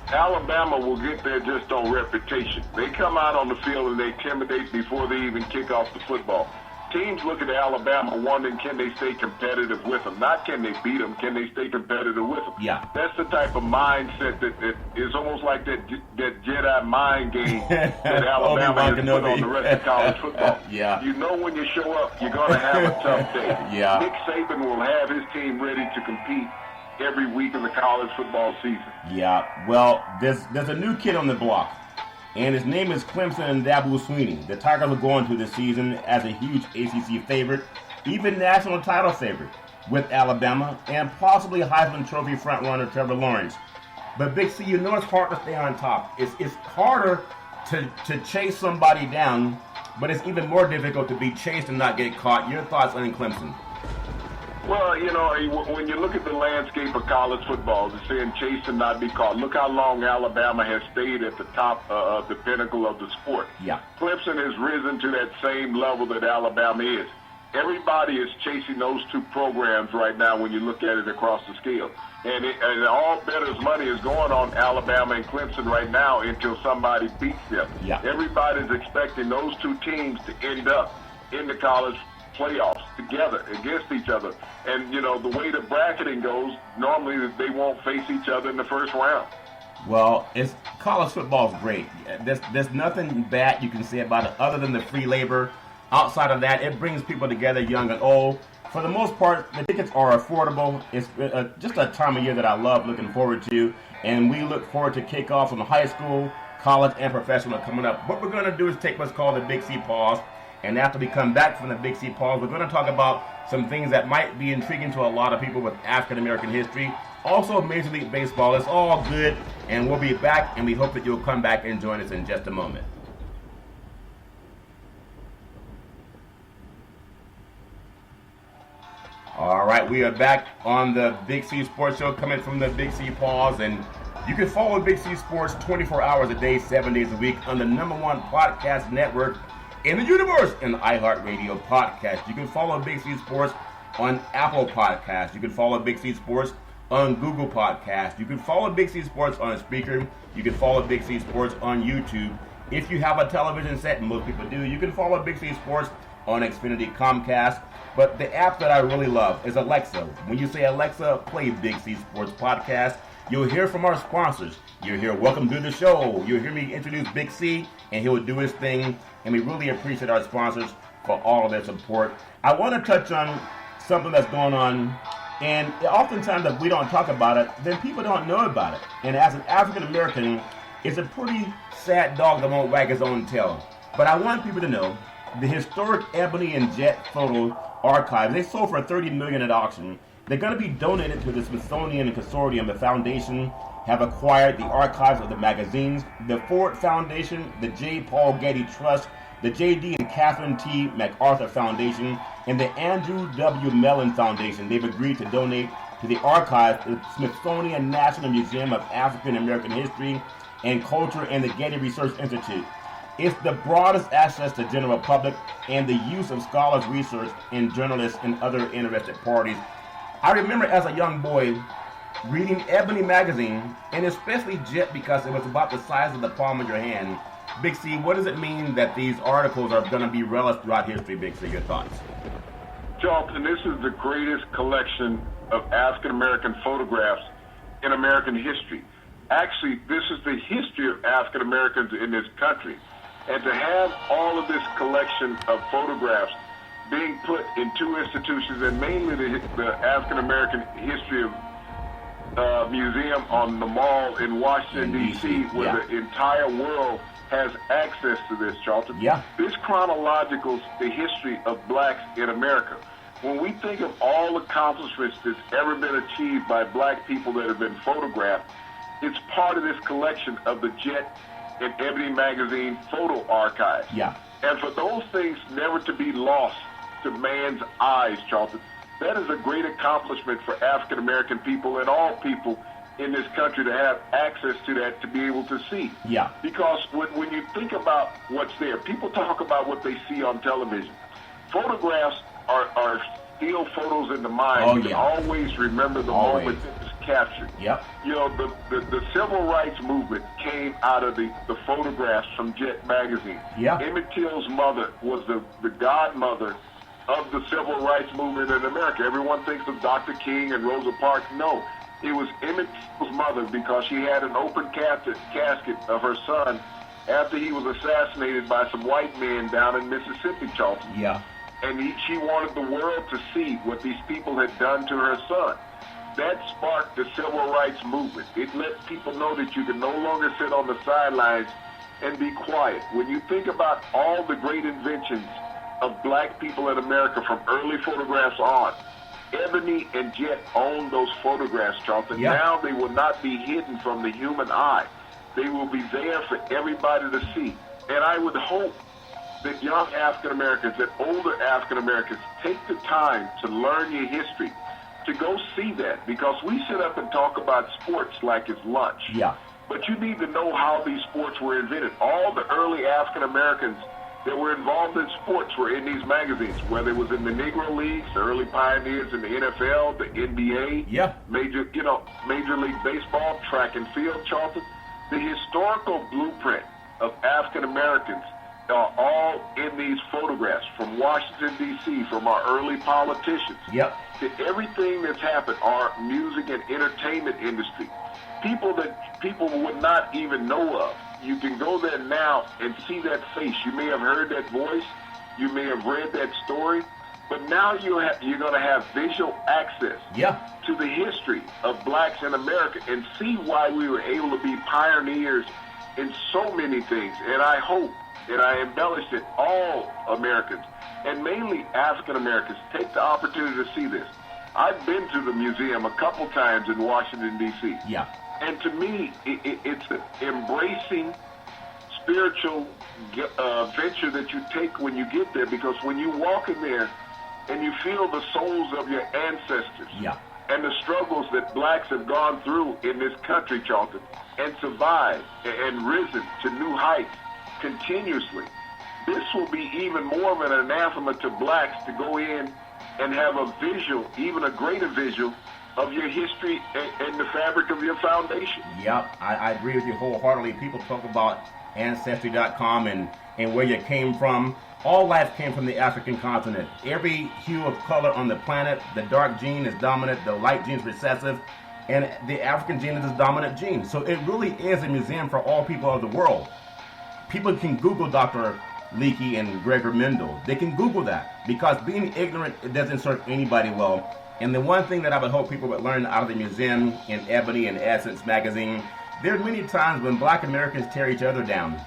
Alabama will get there just on reputation. They come out on the field and they intimidate before they even kick off the football. Teams look at Alabama wondering, can they stay competitive with them? Not can they beat them, can they stay competitive with them? Yeah. That's the type of mindset that is almost like that Jedi mind game that Alabama has put on the rest of college football. You know when you show up, you're going to have a tough day. Nick Saban will have his team ready to compete every week of the college football season. Well, there's a new kid on the block. And his name is Clemson and Dabo Swinney. The Tigers will go into the season as a huge ACC favorite, even national title favorite, with Alabama and possibly Heisman Trophy frontrunner Trevor Lawrence. But Big C, you know it's hard to stay on top. It's harder to chase somebody down, but it's even more difficult to be chased and not get caught. Your thoughts on Clemson? Well, when you look at the landscape of college football, it's saying chase and not be caught. Look how long Alabama has stayed at the top of the pinnacle of the sport. Clemson has risen to that same level that Alabama is. Everybody is chasing those 2 programs right now when you look at it across the scale. And all bettors' money is going on Alabama and Clemson right now until somebody beats them. Everybody's expecting those 2 teams to end up in the college playoffs together against each other. And, you know, the way the bracketing goes, normally they won't face each other in the first round. Well, college football is great. There's nothing bad you can say about it other than the free labor. Outside of that, it brings people together, young and old. For the most part, the tickets are affordable. It's just a time of year that I love looking forward to. And we look forward to kickoffs on high school, college, and professional coming up. What we're going to do is take what's called the Big C pause. And after we come back from the Big C pause, we're going to talk about some things that might be intriguing to a lot of people with African American history. Also, Major League Baseball. It's all good. And we'll be back, and we hope that you'll come back and join us in just a moment. All right, we are back on the Big C Sports Show, coming from the Big C pause. And you can follow Big C Sports 24 hours a day, 7 days a week on the #1 podcast network in the universe, in the iHeartRadio podcast. You can follow Big C Sports on Apple Podcasts. You can follow Big C Sports on Google Podcasts. You can follow Big C Sports on Spreaker. You can follow Big C Sports on YouTube. If you have a television set, and most people do, you can follow Big C Sports on Xfinity, Comcast. But the app that I really love is Alexa. When you say, Alexa, play Big C Sports Podcast, you'll hear from our sponsors. You'll hear Welcome to the Show. You'll hear me introduce Big C, and he'll do his thing. And we really appreciate our sponsors for all of their support. I want to touch on something that's going on, and oftentimes if we don't talk about it, then people don't know about it. And as an African American, it's a pretty sad dog that won't wag his own tail. But I want people to know the historic Ebony and Jet photo archive. They sold for $30 million at auction. They're going to be donated to the Smithsonian Consortium. The foundation have acquired the archives of the magazines, the Ford Foundation, the J. Paul Getty Trust, the J.D. and Catherine T. MacArthur Foundation, and the Andrew W. Mellon Foundation. They've agreed to donate to the archive to the Smithsonian National Museum of African American History and Culture and the Getty Research Institute. It's the broadest access to general public and the use of scholars' research and journalists and other interested parties. I remember as a young boy reading Ebony magazine, and especially Jet, because it was about the size of the palm of your hand. Big C, what does it mean that these articles are going to be relished throughout history, Big C? Your thoughts? Charlton, this is the greatest collection of African American photographs in American history. Actually, this is the history of African Americans in this country. And to have all of this collection of photographs being put in two institutions, and mainly the African American History Museum on the Mall in Washington, D.C., where the entire world has access to this, Charlton. Yeah. This chronologicals the history of blacks in America. When we think of all accomplishments that's ever been achieved by black people that have been photographed, it's part of this collection of the Jet and Ebony magazine photo archive. Yeah. And for those things never to be lost to man's eyes, Charlton, that is a great accomplishment for African American people and all people in this country to have access to that, to be able to see. Yeah. Because when you think about what's there, people talk about what they see on television. Photographs are still photos in the mind. Oh, you can yeah. always remember the moment that was captured. Yep. You know, the civil rights movement came out of the photographs from Jet magazine. Yeah. Emmett Till's mother was the godmother of the civil rights movement in America. Everyone thinks of Dr. King and Rosa Parks. No, it was Emmett Till's mother, because she had an open casket of her son after he was assassinated by some white men down in Mississippi, Charlton. Yeah. And she wanted the world to see what these people had done to her son. That sparked the civil rights movement. It lets people know that you can no longer sit on the sidelines and be quiet. When you think about all the great inventions of black people in America from early photographs on, Ebony and Jet owned those photographs, Charlton. Yeah. Now they will not be hidden from the human eye. They will be there for everybody to see. And I would hope that young African Americans, that older African Americans, take the time to learn your history, to go see that, because we sit up and talk about sports like it's lunch. Yeah. But you need to know how these sports were invented. All the early African Americans that were involved in sports were in these magazines, whether it was in the Negro Leagues, the early pioneers in the NFL, the NBA, Yeah. Major League Baseball, track and field, Charlton. The historical blueprint of African Americans are all in these photographs from Washington, D.C., from our early politicians. Yep. To everything that's happened, our music and entertainment industry, people that people would not even know of. You can go there now and see that face. You may have heard that voice. You may have read that story. But now you're going to have visual access to the history of blacks in America and see why we were able to be pioneers in so many things. And I hope and I embellish that all Americans, and mainly African Americans, take the opportunity to see this. I've been to the museum a couple times in Washington, D.C. Yeah. And to me, it's an embracing spiritual venture that you take when you get there, because when you walk in there and you feel the souls of your ancestors and the struggles that blacks have gone through in this country, Charlton, and survived and risen to new heights continuously, this will be even more of an anathema to blacks to go in and have a visual, even a greater visual, of your history and the fabric of your foundation. Yep, I agree with you wholeheartedly. People talk about Ancestry.com and where you came from. All life came from the African continent. Every hue of color on the planet, the dark gene is dominant, the light gene is recessive, and the African gene is the dominant gene. So it really is a museum for all people of the world. People can Google Dr. Leakey and Gregor Mendel. They can Google that, because being ignorant, it doesn't serve anybody well. And the one thing that I would hope people would learn out of the museum, in Ebony and Essence magazine, there are many times when black Americans tear each other down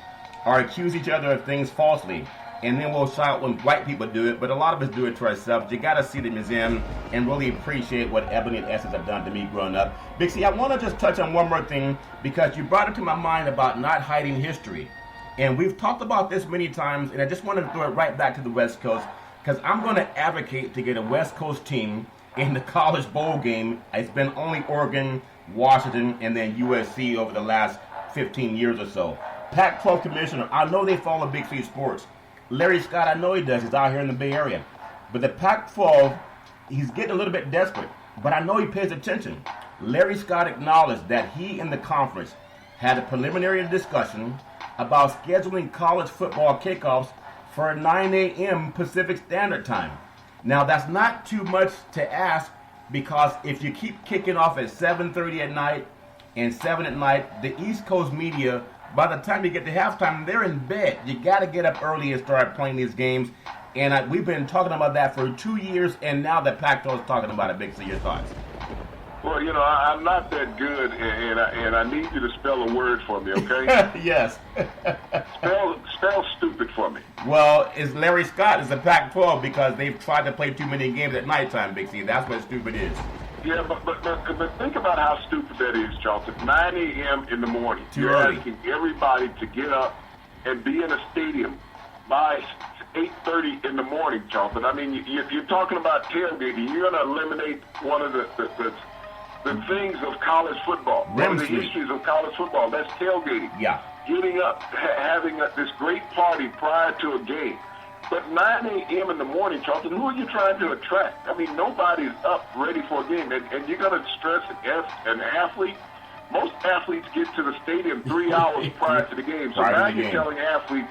or accuse each other of things falsely. And then we'll shout when white people do it, but a lot of us do it to ourselves. You got to see the museum and really appreciate what Ebony and Essence have done to me growing up. Big C, I want to just touch on one more thing, because you brought it to my mind about not hiding history. And we've talked about this many times, and I just want to throw it right back to the West Coast, because I'm going to advocate to get a West Coast team in the college bowl game. It's been only Oregon, Washington, and then USC over the last 15 years or so. Pac-12 commissioner, I know they follow Big C sports. Larry Scott, I know he does. He's out here in the Bay Area. But the Pac-12, he's getting a little bit desperate. But I know he pays attention. Larry Scott acknowledged that he and the conference had a preliminary discussion about scheduling college football kickoffs for 9 a.m. Pacific Standard Time. Now, that's not too much to ask, because if you keep kicking off at 7:30 at night and 7 at night, the East Coast media, by the time you get to halftime, they're in bed. You got to get up early and start playing these games. And we've been talking about that for 2 years, and now the Pac-12 is talking about it. Big C, your thoughts? Well, you know, I'm not that good, and I need you to spell a word for me, okay? Yes. Spell stupid for me. Well, it's Larry Scott is the Pac-12 because they've tried to play too many games at nighttime, Big C. That's what stupid is. Yeah, but think about how stupid that is, Charlton. 9 a.m. in the morning. Too You're early. Asking everybody to get up and be in a stadium by 8:30 in the morning, Charlton. I mean, you're talking about tailgating. You're going to eliminate one of the things of college football. One of the histories of college football. That's tailgating. Yeah. Getting up, having this great party prior to a game. But 9 a.m. in the morning, Charlton, who are you trying to attract? I mean, nobody's up ready for a game. And you're going to stress an athlete? Most athletes get to the stadium 3 hours prior to the game. So now you're telling athletes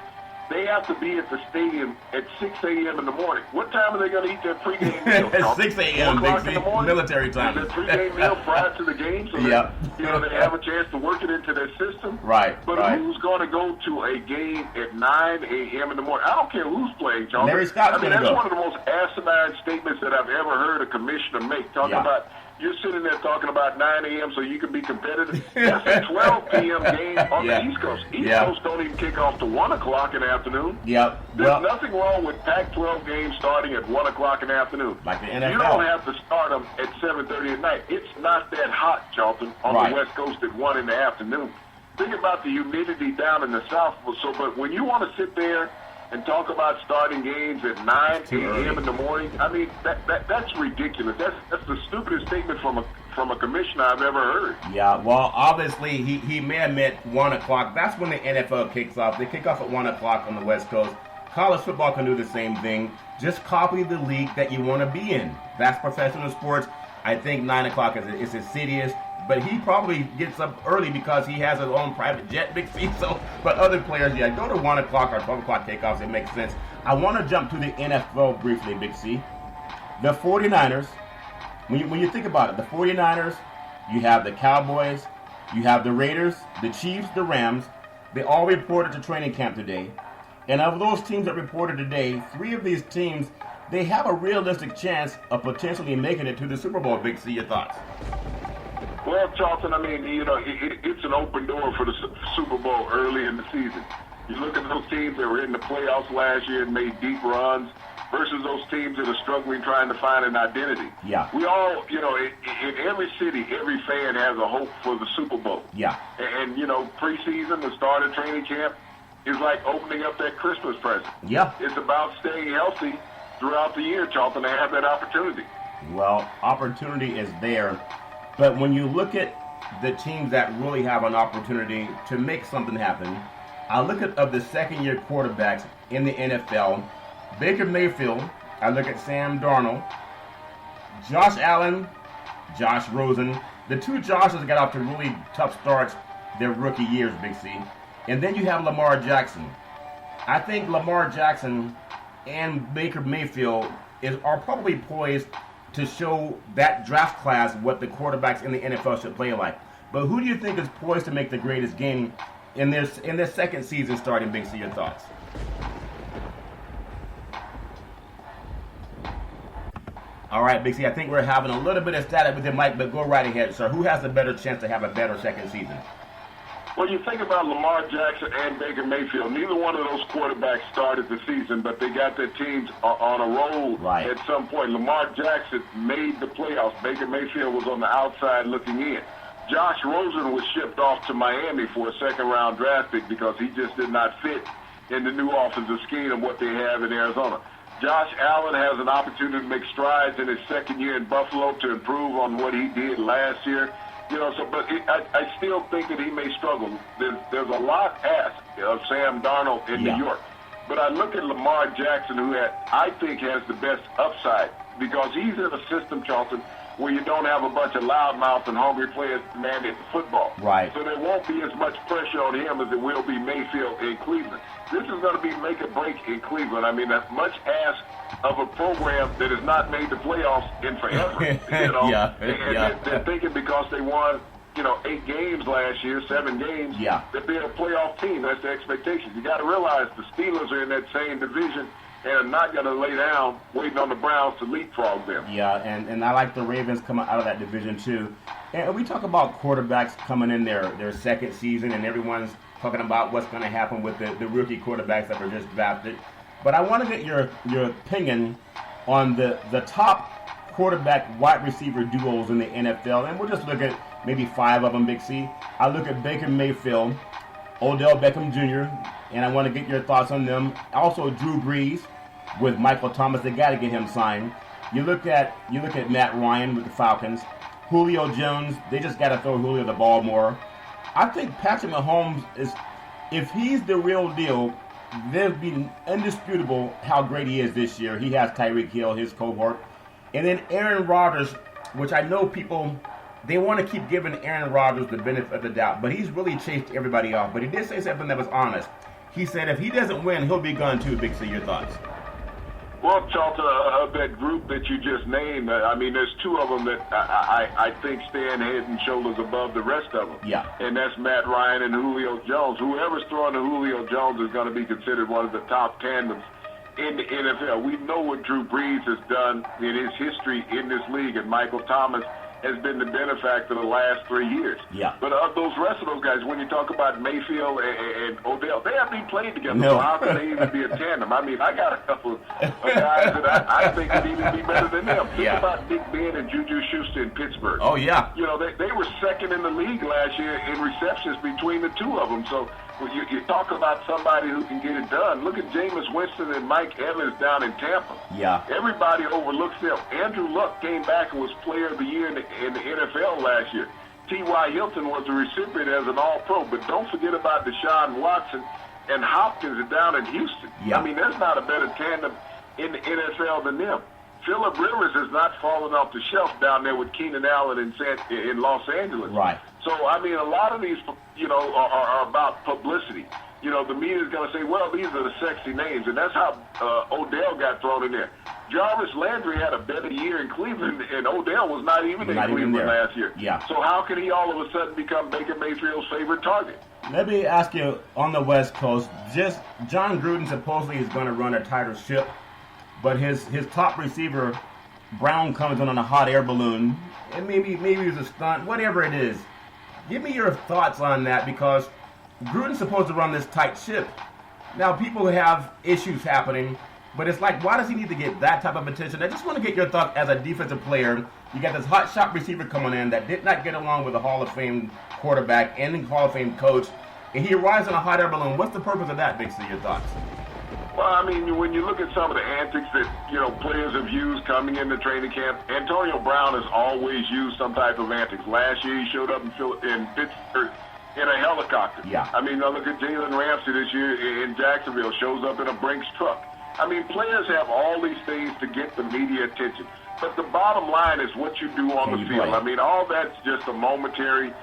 they have to be at the stadium at 6 a.m. in the morning. What time are they going to eat their pregame meal? At 6 a.m. Big C, military time. Their pregame meal prior to the game, so that, they have a chance to work it into their system. Right. But who's going to go to a game at 9 a.m. in the morning? I don't care who's playing, Charles. Larry Scott's going to go. That's one of the most asinine statements that I've ever heard a commissioner make, talking about you're sitting there talking about 9 a.m. so you can be competitive. That's a 12 p.m. game on the East Coast. East Coast don't even kick off to 1 o'clock in the afternoon. Yep. There's nothing wrong with Pac-12 games starting at 1 o'clock in the afternoon. Like the NFL. You don't have to start them at 7:30 at night. It's not that hot, Charlton, on the West Coast at 1 in the afternoon. Think about the humidity down in the South. But when you want to sit there and talk about starting games at 9 a.m. in the morning, I mean, that's ridiculous. That's the stupidest statement from a commissioner I've ever heard. Yeah, well, obviously, he may have meant 1 o'clock. That's when the NFL kicks off. They kick off at 1 o'clock on the West Coast. College football can do the same thing. Just copy the league that you want to be in. That's professional sports. I think 9 o'clock is insidious. but he probably gets up early because he has his own private jet, Big C. So, but other players, yeah, go to 1 o'clock or 12 o'clock kickoffs. It makes sense. I want to jump to the NFL briefly, Big C. The 49ers, when you think about it, the 49ers, you have the Cowboys, you have the Raiders, the Chiefs, the Rams. They all reported to training camp today. And of those teams that reported today, 3 of these teams, they have a realistic chance of potentially making it to the Super Bowl. Big C, your thoughts? Well, Charlton, I mean, it's an open door for the Super Bowl early in the season. You look at those teams that were in the playoffs last year and made deep runs versus those teams that are struggling trying to find an identity. Yeah. We all, in every city, every fan has a hope for the Super Bowl. Yeah. And preseason, the start of training camp, is like opening up that Christmas present. Yeah. It's about staying healthy throughout the year, Charlton, to have that opportunity. Well, opportunity is there. But when you look at the teams that really have an opportunity to make something happen, I look at of the second-year quarterbacks in the NFL, Baker Mayfield, I look at Sam Darnold, Josh Allen, Josh Rosen. The 2 Joshes got off to really tough starts their rookie years, Big C. And then you have Lamar Jackson. I think Lamar Jackson and Baker Mayfield are probably poised to show that draft class what the quarterbacks in the NFL should play like. But who do you think is poised to make the greatest game in their second season starting, Big C? Your thoughts? All right, Big C, I think we're having a little bit of static with the mic, but go right ahead, sir. Who has a better chance to have a better second season? Well, you think about Lamar Jackson and Baker Mayfield. Neither one of those quarterbacks started the season, but they got their teams on a roll at some point. Lamar Jackson made the playoffs. Baker Mayfield was on the outside looking in. Josh Rosen was shipped off to Miami for a second-round draft pick because he just did not fit in the new offensive scheme of what they have in Arizona. Josh Allen has an opportunity to make strides in his second year in Buffalo to improve on what he did last year. I still think that he may struggle. There's a lot asked of Sam Darnold in New York. But I look at Lamar Jackson, who I think has the best upside because he's in a system, Charlton, where you don't have a bunch of loudmouth and hungry players demanding the football. Right. So there won't be as much pressure on him as there will be Mayfield in Cleveland. This is going to be make or break in Cleveland. I mean, that's much ask of a program that has not made the playoffs in forever. They're thinking because they won, 8 games last year, 7 games, that they're a playoff team. That's the expectation. You got to realize the Steelers are in that same division and are not going to lay down waiting on the Browns to leapfrog them. Yeah, and I like the Ravens coming out of that division too. And we talk about quarterbacks coming in their second season, and everyone's talking about what's going to happen with the rookie quarterbacks that were just drafted. But I want to get your opinion on the top quarterback wide receiver duos in the NFL, and we'll just look at maybe 5 of them, Big C. I look at Baker Mayfield, Odell Beckham Jr., and I want to get your thoughts on them. Also, Drew Brees with Michael Thomas. They got to get him signed. You look at Matt Ryan with the Falcons. Julio Jones. They just got to throw Julio the ball more. I think Patrick Mahomes if he's the real deal, there's been indisputable how great he is this year. He has Tyreek Hill, his cohort. And then Aaron Rodgers, which I know people, they want to keep giving Aaron Rodgers the benefit of the doubt, but he's really chased everybody off. But he did say something that was honest. He said if he doesn't win, he'll be gone too. Big C, your thoughts? Well, Charlton, of that group that you just named, there's 2 of them that I think stand head and shoulders above the rest of them. Yeah. And that's Matt Ryan and Julio Jones. Whoever's throwing to Julio Jones is going to be considered one of the top tandems in the NFL. We know what Drew Brees has done in his history in this league, and Michael Thomas has been the benefactor the last 3 years. Yeah. But of those rest of those guys, when you talk about Mayfield and Odell, they haven't even played together. No. So how can they even be a tandem? I mean, I got a couple of guys that I think would even be better than them. Think about Big Ben and Juju Schuster in Pittsburgh. Oh, yeah. They were second in the league last year in receptions between the 2 of them. So when you talk about somebody who can get it done, look at Jameis Winston and Mike Evans down in Tampa. Yeah. Everybody overlooks them. Andrew Luck came back and was player of the year in the NFL last year. T.Y. Hilton was the recipient as an All-Pro. But don't forget about Deshaun Watson and Hopkins down in Houston. Yeah. I mean, there's not a better tandem in the NFL than them. Phillip Rivers has not fallen off the shelf down there with Keenan Allen in Los Angeles. Right. So, I mean, a lot of these, are about publicity. The media is going to say, well, these are the sexy names, and that's how Odell got thrown in there. Jarvis Landry had a better year in Cleveland, and Odell was not even in Cleveland last year. Yeah. So how can he all of a sudden become Baker Mayfield's favorite target? Let me ask you, on the West Coast, just John Gruden supposedly is going to run a tighter ship, but his top receiver, Brown, comes in on a hot air balloon, and maybe it's a stunt, whatever it is. Give me your thoughts on that, because Gruden's supposed to run this tight ship. Now, people have issues happening, but it's like, why does he need to get that type of attention? I just want to get your thoughts as a defensive player. You got this hot shot receiver coming in that did not get along with a Hall of Fame quarterback and a Hall of Fame coach, and he arrives on a hot air balloon. What's the purpose of that, Big C? Your thoughts? Well, I mean, when you look at some of the antics that, players have used coming into training camp, Antonio Brown has always used some type of antics. Last year, he showed up in Pittsburgh in a helicopter. Yeah. I mean, look at Jalen Ramsey this year in Jacksonville, shows up in a Brinks truck. I mean, players have all these things to get the media attention. But the bottom line is what you do on the field. Play? I mean, all that's just a momentary,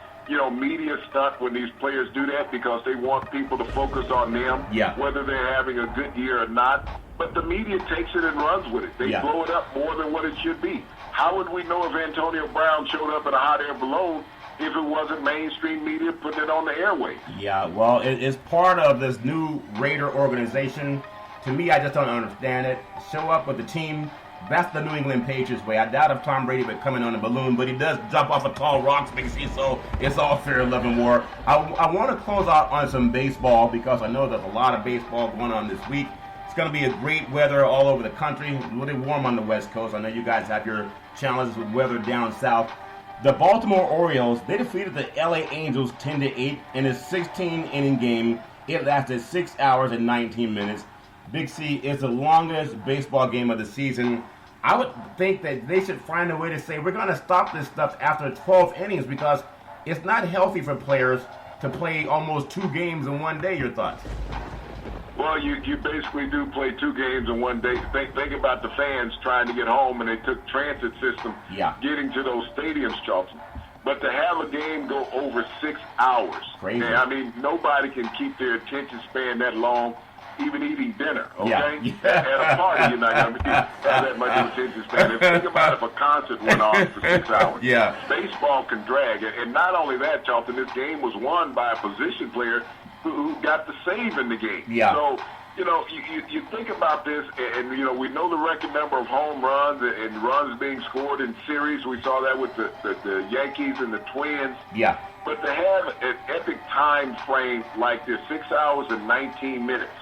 media stunt when these players do that because they want people to focus on them, whether they're having a good year or not. But the media takes it and runs with it. They blow it up more than what it should be. How would we know if Antonio Brown showed up in a hot air balloon if it wasn't mainstream media putting it on the airwaves? Yeah, well, it's part of this new Raider organization. To me, I just don't understand it. Show up with the team. That's the New England Patriots way. I doubt if Tom Brady would come in on a balloon, but he does jump off of tall rocks, so it's all fair, love, and war. I want to close out on some baseball because I know there's a lot of baseball going on this week. It's going to be a great weather all over the country, really warm on the West Coast. I know you guys have your challenges with weather down south. The Baltimore Orioles, they defeated the LA Angels 10-8 in a 16-inning game. It lasted 6 hours and 19 minutes. Big C is the longest baseball game of the season. I would think that they should find a way to say we're going to stop this stuff after 12 innings because it's not healthy for players to play almost 2 games in one day. Your thoughts? Well, you basically do play 2 games in one day. Think about the fans trying to get home, and they took transit system getting to those stadiums, Charlton. But to have a game go over 6 hours, crazy. I mean, nobody can keep their attention span that long. Even eating dinner, okay? At a party, you're not going to have that much of attention span. And think about if a concert went on for 6 hours. Baseball can drag. And not only that, Charlton, this game was won by a position player who got the save in the game. So, you think about this, and we know the record number of home runs and runs being scored in series. We saw that with the Yankees and the Twins. But to have an epic time frame like this, 6 hours and 19 minutes,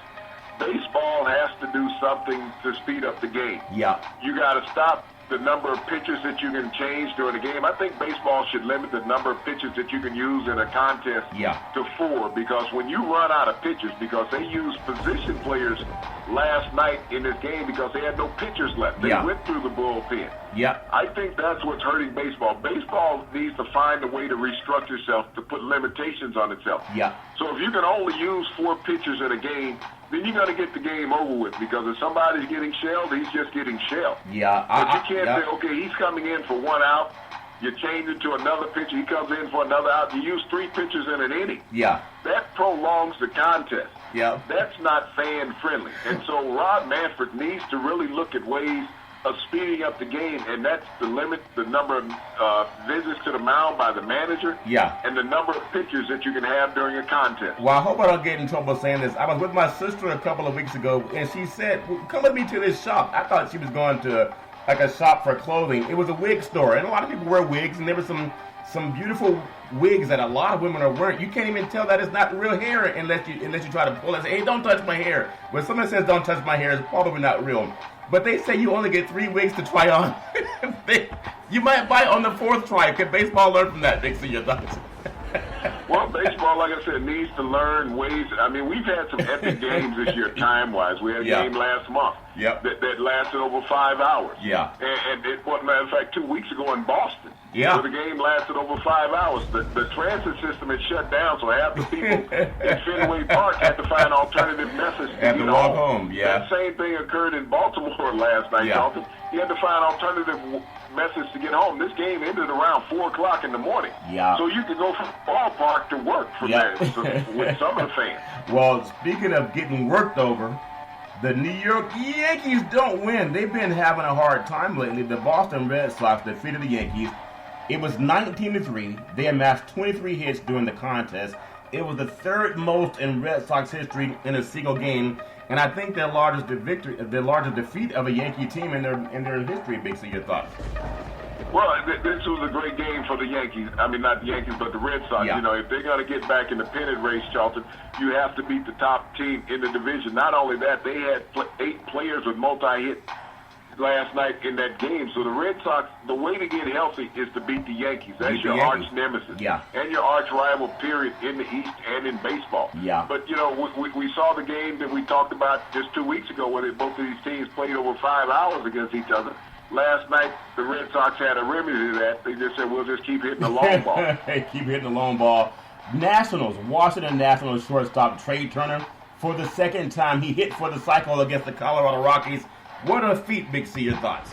baseball has to do something to speed up the game. You got to stop the number of pitches that you can change during the game. I think baseball should limit the number of pitches that you can use in a contest to 4 because when you run out of pitches, because they used position players last night in this game because they had no pitchers left. They went through the bullpen. I think that's what's hurting baseball. Baseball needs to find a way to restructure itself to put limitations on itself. So if you can only use 4 pitchers in a game, then you got to get the game over with because if somebody's getting shelled, he's just getting shelled. But you can't say, okay, he's coming in for 1 out. You change it to another pitcher. He comes in for another out. You use 3 pitchers in an inning. That prolongs the contest. That's not fan-friendly. And so Rob Manfred needs to really look at ways of speeding up the game, and that's to limit the number of visits to the mound by the manager and the number of pitchers that you can have during a contest. Well, I hope I don't get in trouble saying this. I was with my sister a couple of weeks ago, and she said, come with me to this shop. I thought she was going to like a shop for clothing. It was a wig store, and a lot of people wear wigs, and there were some beautiful wigs that a lot of women are wearing. You can't even tell that it's not real hair unless you try to pull it and say, hey, don't touch my hair. When someone says don't touch my hair, it's probably not real. But they say you only get 3 wigs to try on. You might buy on the 4th try. Can baseball learn from that, Dixie? Your thoughts? Well, baseball, like I said, needs to learn ways. I mean, we've had some epic games this year, time-wise. We had a game last month that lasted over 5 hours. And it, well, matter of fact, 2 weeks ago in Boston, Yeah. So the game lasted over 5 hours. The transit system had shut down, so half the people in Fenway Park had to find alternative methods to get walk home. Yeah. That same thing occurred in Baltimore last night, Dalton. You had to find alternative methods to get home. This game ended around 4 o'clock in the morning. Yeah. So you could go from the ballpark to work from there with some of the fans. Well, speaking of getting worked over, the New York Yankees don't win. They've been having a hard time lately. The Boston Red Sox defeated the Yankees. It was 19-3. They amassed 23 hits during the contest. It was the third most in Red Sox history in a single game, and I think the largest defeat of a Yankee team in their history. Big C, your thoughts? Well, this was a great game for the Yankees. I mean, not the Yankees, but the Red Sox. Yeah. You know, if they're going to get back in the pennant race, Charlton, you have to beat the top team in the division. Not only that, they had 8 players with multi-hit last night in that game. So the Red Sox, the way to get healthy is to beat the Yankees. That's your arch nemesis. Yeah. And your arch rival, period, in the East and in baseball. Yeah. But, you know, we saw the game that we talked about just 2 weeks ago where both of these teams played over 5 hours against each other. Last night, the Red Sox had a remedy to that. They just said, we'll just keep hitting the long ball. Keep hitting the long ball. Washington Nationals shortstop Trey Turner, for the second time, he hit for the cycle against the Colorado Rockies. What a feat, Big C, your thoughts?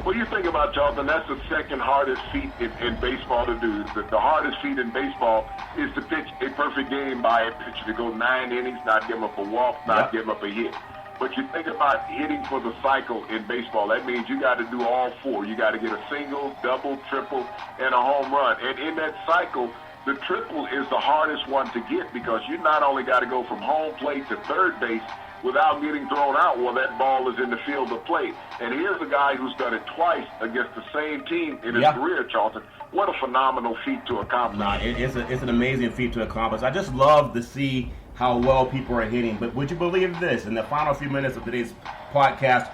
Well, you think about, Charlton, that's the second hardest feat in baseball to do. The hardest feat in baseball is to pitch a perfect game by a pitcher, to go 9 innings, not give up a walk, not give up a hit. But you think about hitting for the cycle in baseball. That means you got to do all 4. You got to get a single, double, triple, and a home run. And in that cycle, the triple is the hardest one to get because you not only got to go from home plate to third base without getting thrown out while that ball is in the field of play. And here's a guy who's done it twice against the same team in his career, Charlton. What a phenomenal feat to accomplish. It's an amazing feat to accomplish. I just love to see how well people are hitting. But would you believe this? In the final few minutes of today's podcast,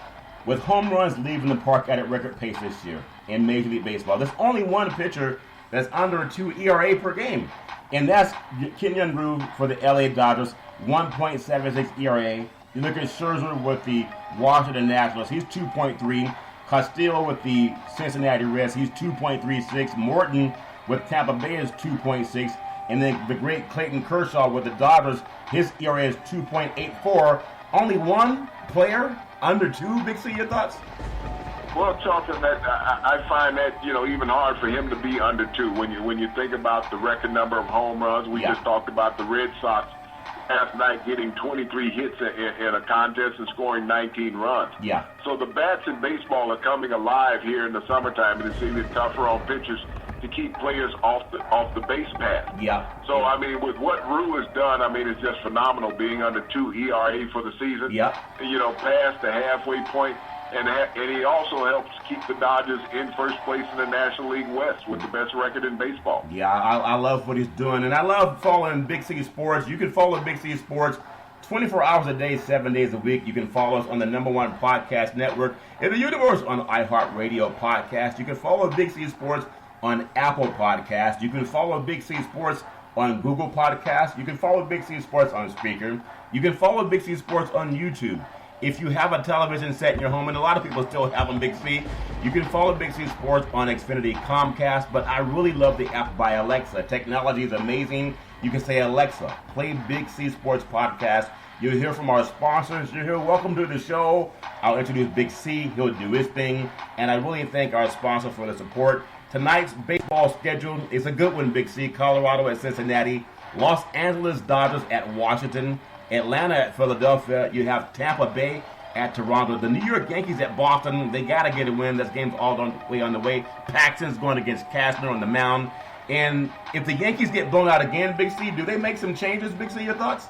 with home runs leaving the park at a record pace this year in Major League Baseball, there's only one pitcher that's under a 2 ERA per game, and that's Kenyon Ryu for the LA Dodgers, 1.76 ERA. You look at Scherzer with the Washington Nationals, he's 2.3. Castillo with the Cincinnati Reds, he's 2.36. Morton with Tampa Bay is 2.6. And then the great Clayton Kershaw with the Dodgers, his ERA is 2.84. Only one player under 2. Big C, your thoughts? Well, Charlton, I find that, you know, even hard for him to be under 2. When you think about the record number of home runs, we just talked about the Red Sox last night getting 23 hits in a contest and scoring 19 runs. Yeah. So the bats in baseball are coming alive here in the summertime, and it's even tougher on pitchers to keep players off the base path. Yeah. So, I mean, with what Ryu has done, I mean, it's just phenomenal being under 2 ERA for the season. Yeah. You know, past the halfway point. And he also helps keep the Dodgers in first place in the National League West with the best record in baseball. Yeah, I love what he's doing. And I love following Big C Sports. You can follow Big C Sports 24 hours a day, 7 days a week. You can follow us on the #1 podcast network in the universe on iHeartRadio Podcast. You can follow Big C Sports on Apple Podcast. You can follow Big C Sports on Google Podcast. You can follow Big C Sports on Spreaker. You can follow Big C Sports on YouTube. If you have a television set in your home, and a lot of people still have them, Big C, you can follow Big C Sports on Xfinity Comcast, but I really love the app by Alexa. Technology is amazing. You can say, Alexa, play Big C Sports Podcast. You'll hear from our sponsors. You'll hear, welcome to the show. I'll introduce Big C. He'll do his thing. And I really thank our sponsor for the support. Tonight's baseball schedule is a good one, Big C. Colorado at Cincinnati. Los Angeles Dodgers at Washington. Atlanta at Philadelphia. You have Tampa Bay at Toronto. The New York Yankees at Boston. They got to get a win. This game's all on the way. Paxton's going against Kastner on the mound. And if the Yankees get blown out again, Big C, do they make some changes? Big C, your thoughts?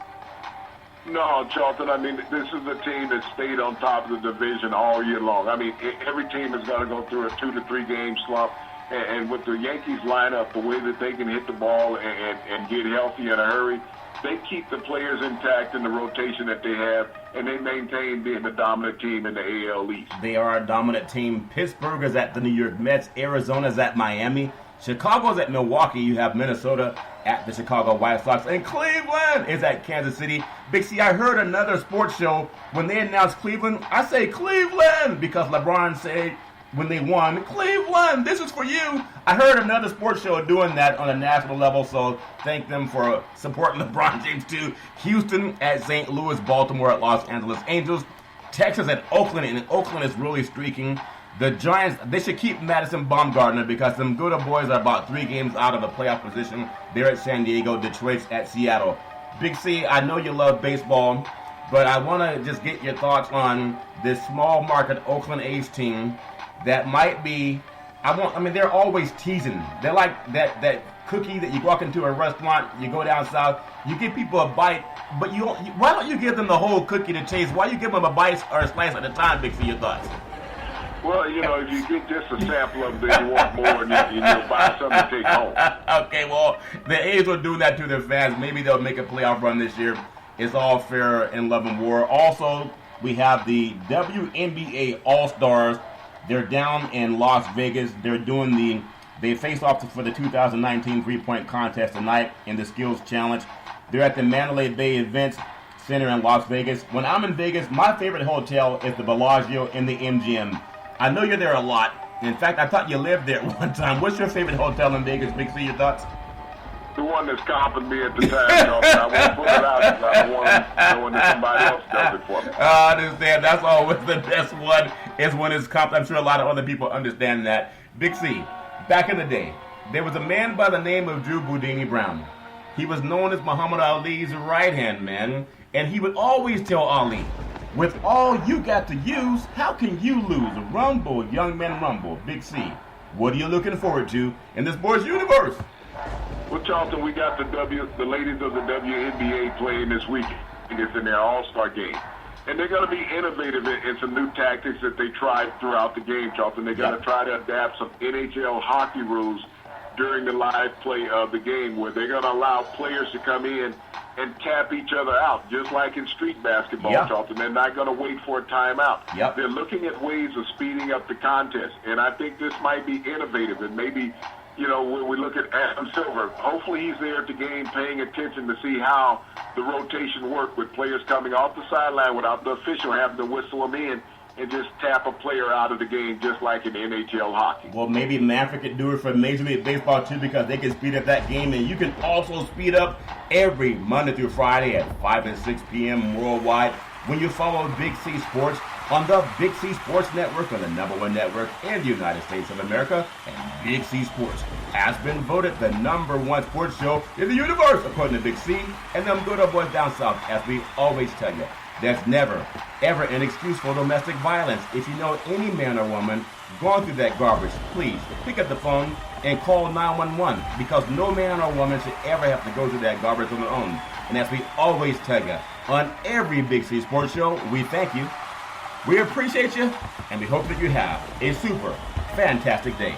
No, Charlton. I mean, this is a team that stayed on top of the division all year long. I mean, every team is going to go through a 2 to 3 game slump. And with the Yankees lineup, the way that they can hit the ball and get healthy in a hurry, they keep the players intact in the rotation that they have, and they maintain being the dominant team in the AL East. They are a dominant team. Pittsburgh is at the New York Mets. Arizona is at Miami. Chicago's at Milwaukee. You have Minnesota at the Chicago White Sox. And Cleveland is at Kansas City. Big C, I heard another sports show when they announced Cleveland. I say Cleveland because LeBron said when they won. Cleveland, this is for you. I heard another sports show doing that on a national level, so thank them for supporting LeBron James too. Houston at St. Louis, Baltimore at Los Angeles Angels, Texas at Oakland, and Oakland is really streaking. The Giants, they should keep Madison Bumgarner because them good boys are about 3 games out of a playoff position. They're at San Diego, Detroit's at Seattle. Big C, I know you love baseball, but I want to just get your thoughts on this small market Oakland A's team that might be, they're always teasing. They're like that cookie that you walk into a restaurant, you go down south, you give people a bite, but why don't you give them the whole cookie to taste? Why you give them a bite or a slice at a time, Big C, your thoughts? Well, if you get just a sample of it, you want more, and you'll buy something to take home. Okay, well, the A's are doing that to their fans. Maybe they'll make a playoff run this year. It's all fair in love and war. Also, we have the WNBA All-Stars. They're down in Las Vegas. They face off for the 2019 three-point contest tonight in the Skills Challenge. They're at the Mandalay Bay Events Center in Las Vegas. When I'm in Vegas, my favorite hotel is the Bellagio in the MGM. I know you're there a lot. In fact, I thought you lived there one time. What's your favorite hotel in Vegas? Big C, your thoughts? The one that's comping me at the time. I won't put it out because I don't want knowing that somebody else does it for me. I understand. That's always the best one is when it's comped. I'm sure a lot of other people understand that. Big C, back in the day, there was a man by the name of Drew Boudini Brown. He was known as Muhammad Ali's right-hand man, and he would always tell Ali, with all you got to use, how can you lose? Rumble, young men, rumble. Big C, what are you looking forward to in this sports universe? Well, Charlton, we got the ladies of the WNBA playing this weekend. It's in their All-Star game. And they're going to be innovative in some new tactics that they tried throughout the game, Charlton. They're going to try to adapt some NHL hockey rules during the live play of the game where they're going to allow players to come in and tap each other out, just like in street basketball, Charlton. They're not going to wait for a timeout. They're looking at ways of speeding up the contest, and I think this might be innovative. And maybe, when we look at Adam Silver, hopefully he's there at the game paying attention to see how the rotation works with players coming off the sideline without the official having to whistle them in and just tap a player out of the game just like in NHL hockey. Well, maybe Manfred could do it for Major League Baseball too because they can speed up that game, and you can also speed up every Monday through Friday at 5 and 6 p.m. worldwide when you follow Big C Sports on the Big C Sports Network, on the #1 network in the United States of America. And Big C Sports has been voted the #1 sports show in the universe according to Big C and them good old boys down south, as we always tell you. There's never, ever an excuse for domestic violence. If you know any man or woman going through that garbage, please pick up the phone and call 911 because no man or woman should ever have to go through that garbage on their own. And as we always tell you, on every Big C Sports Show, we thank you, we appreciate you, and we hope that you have a super fantastic day.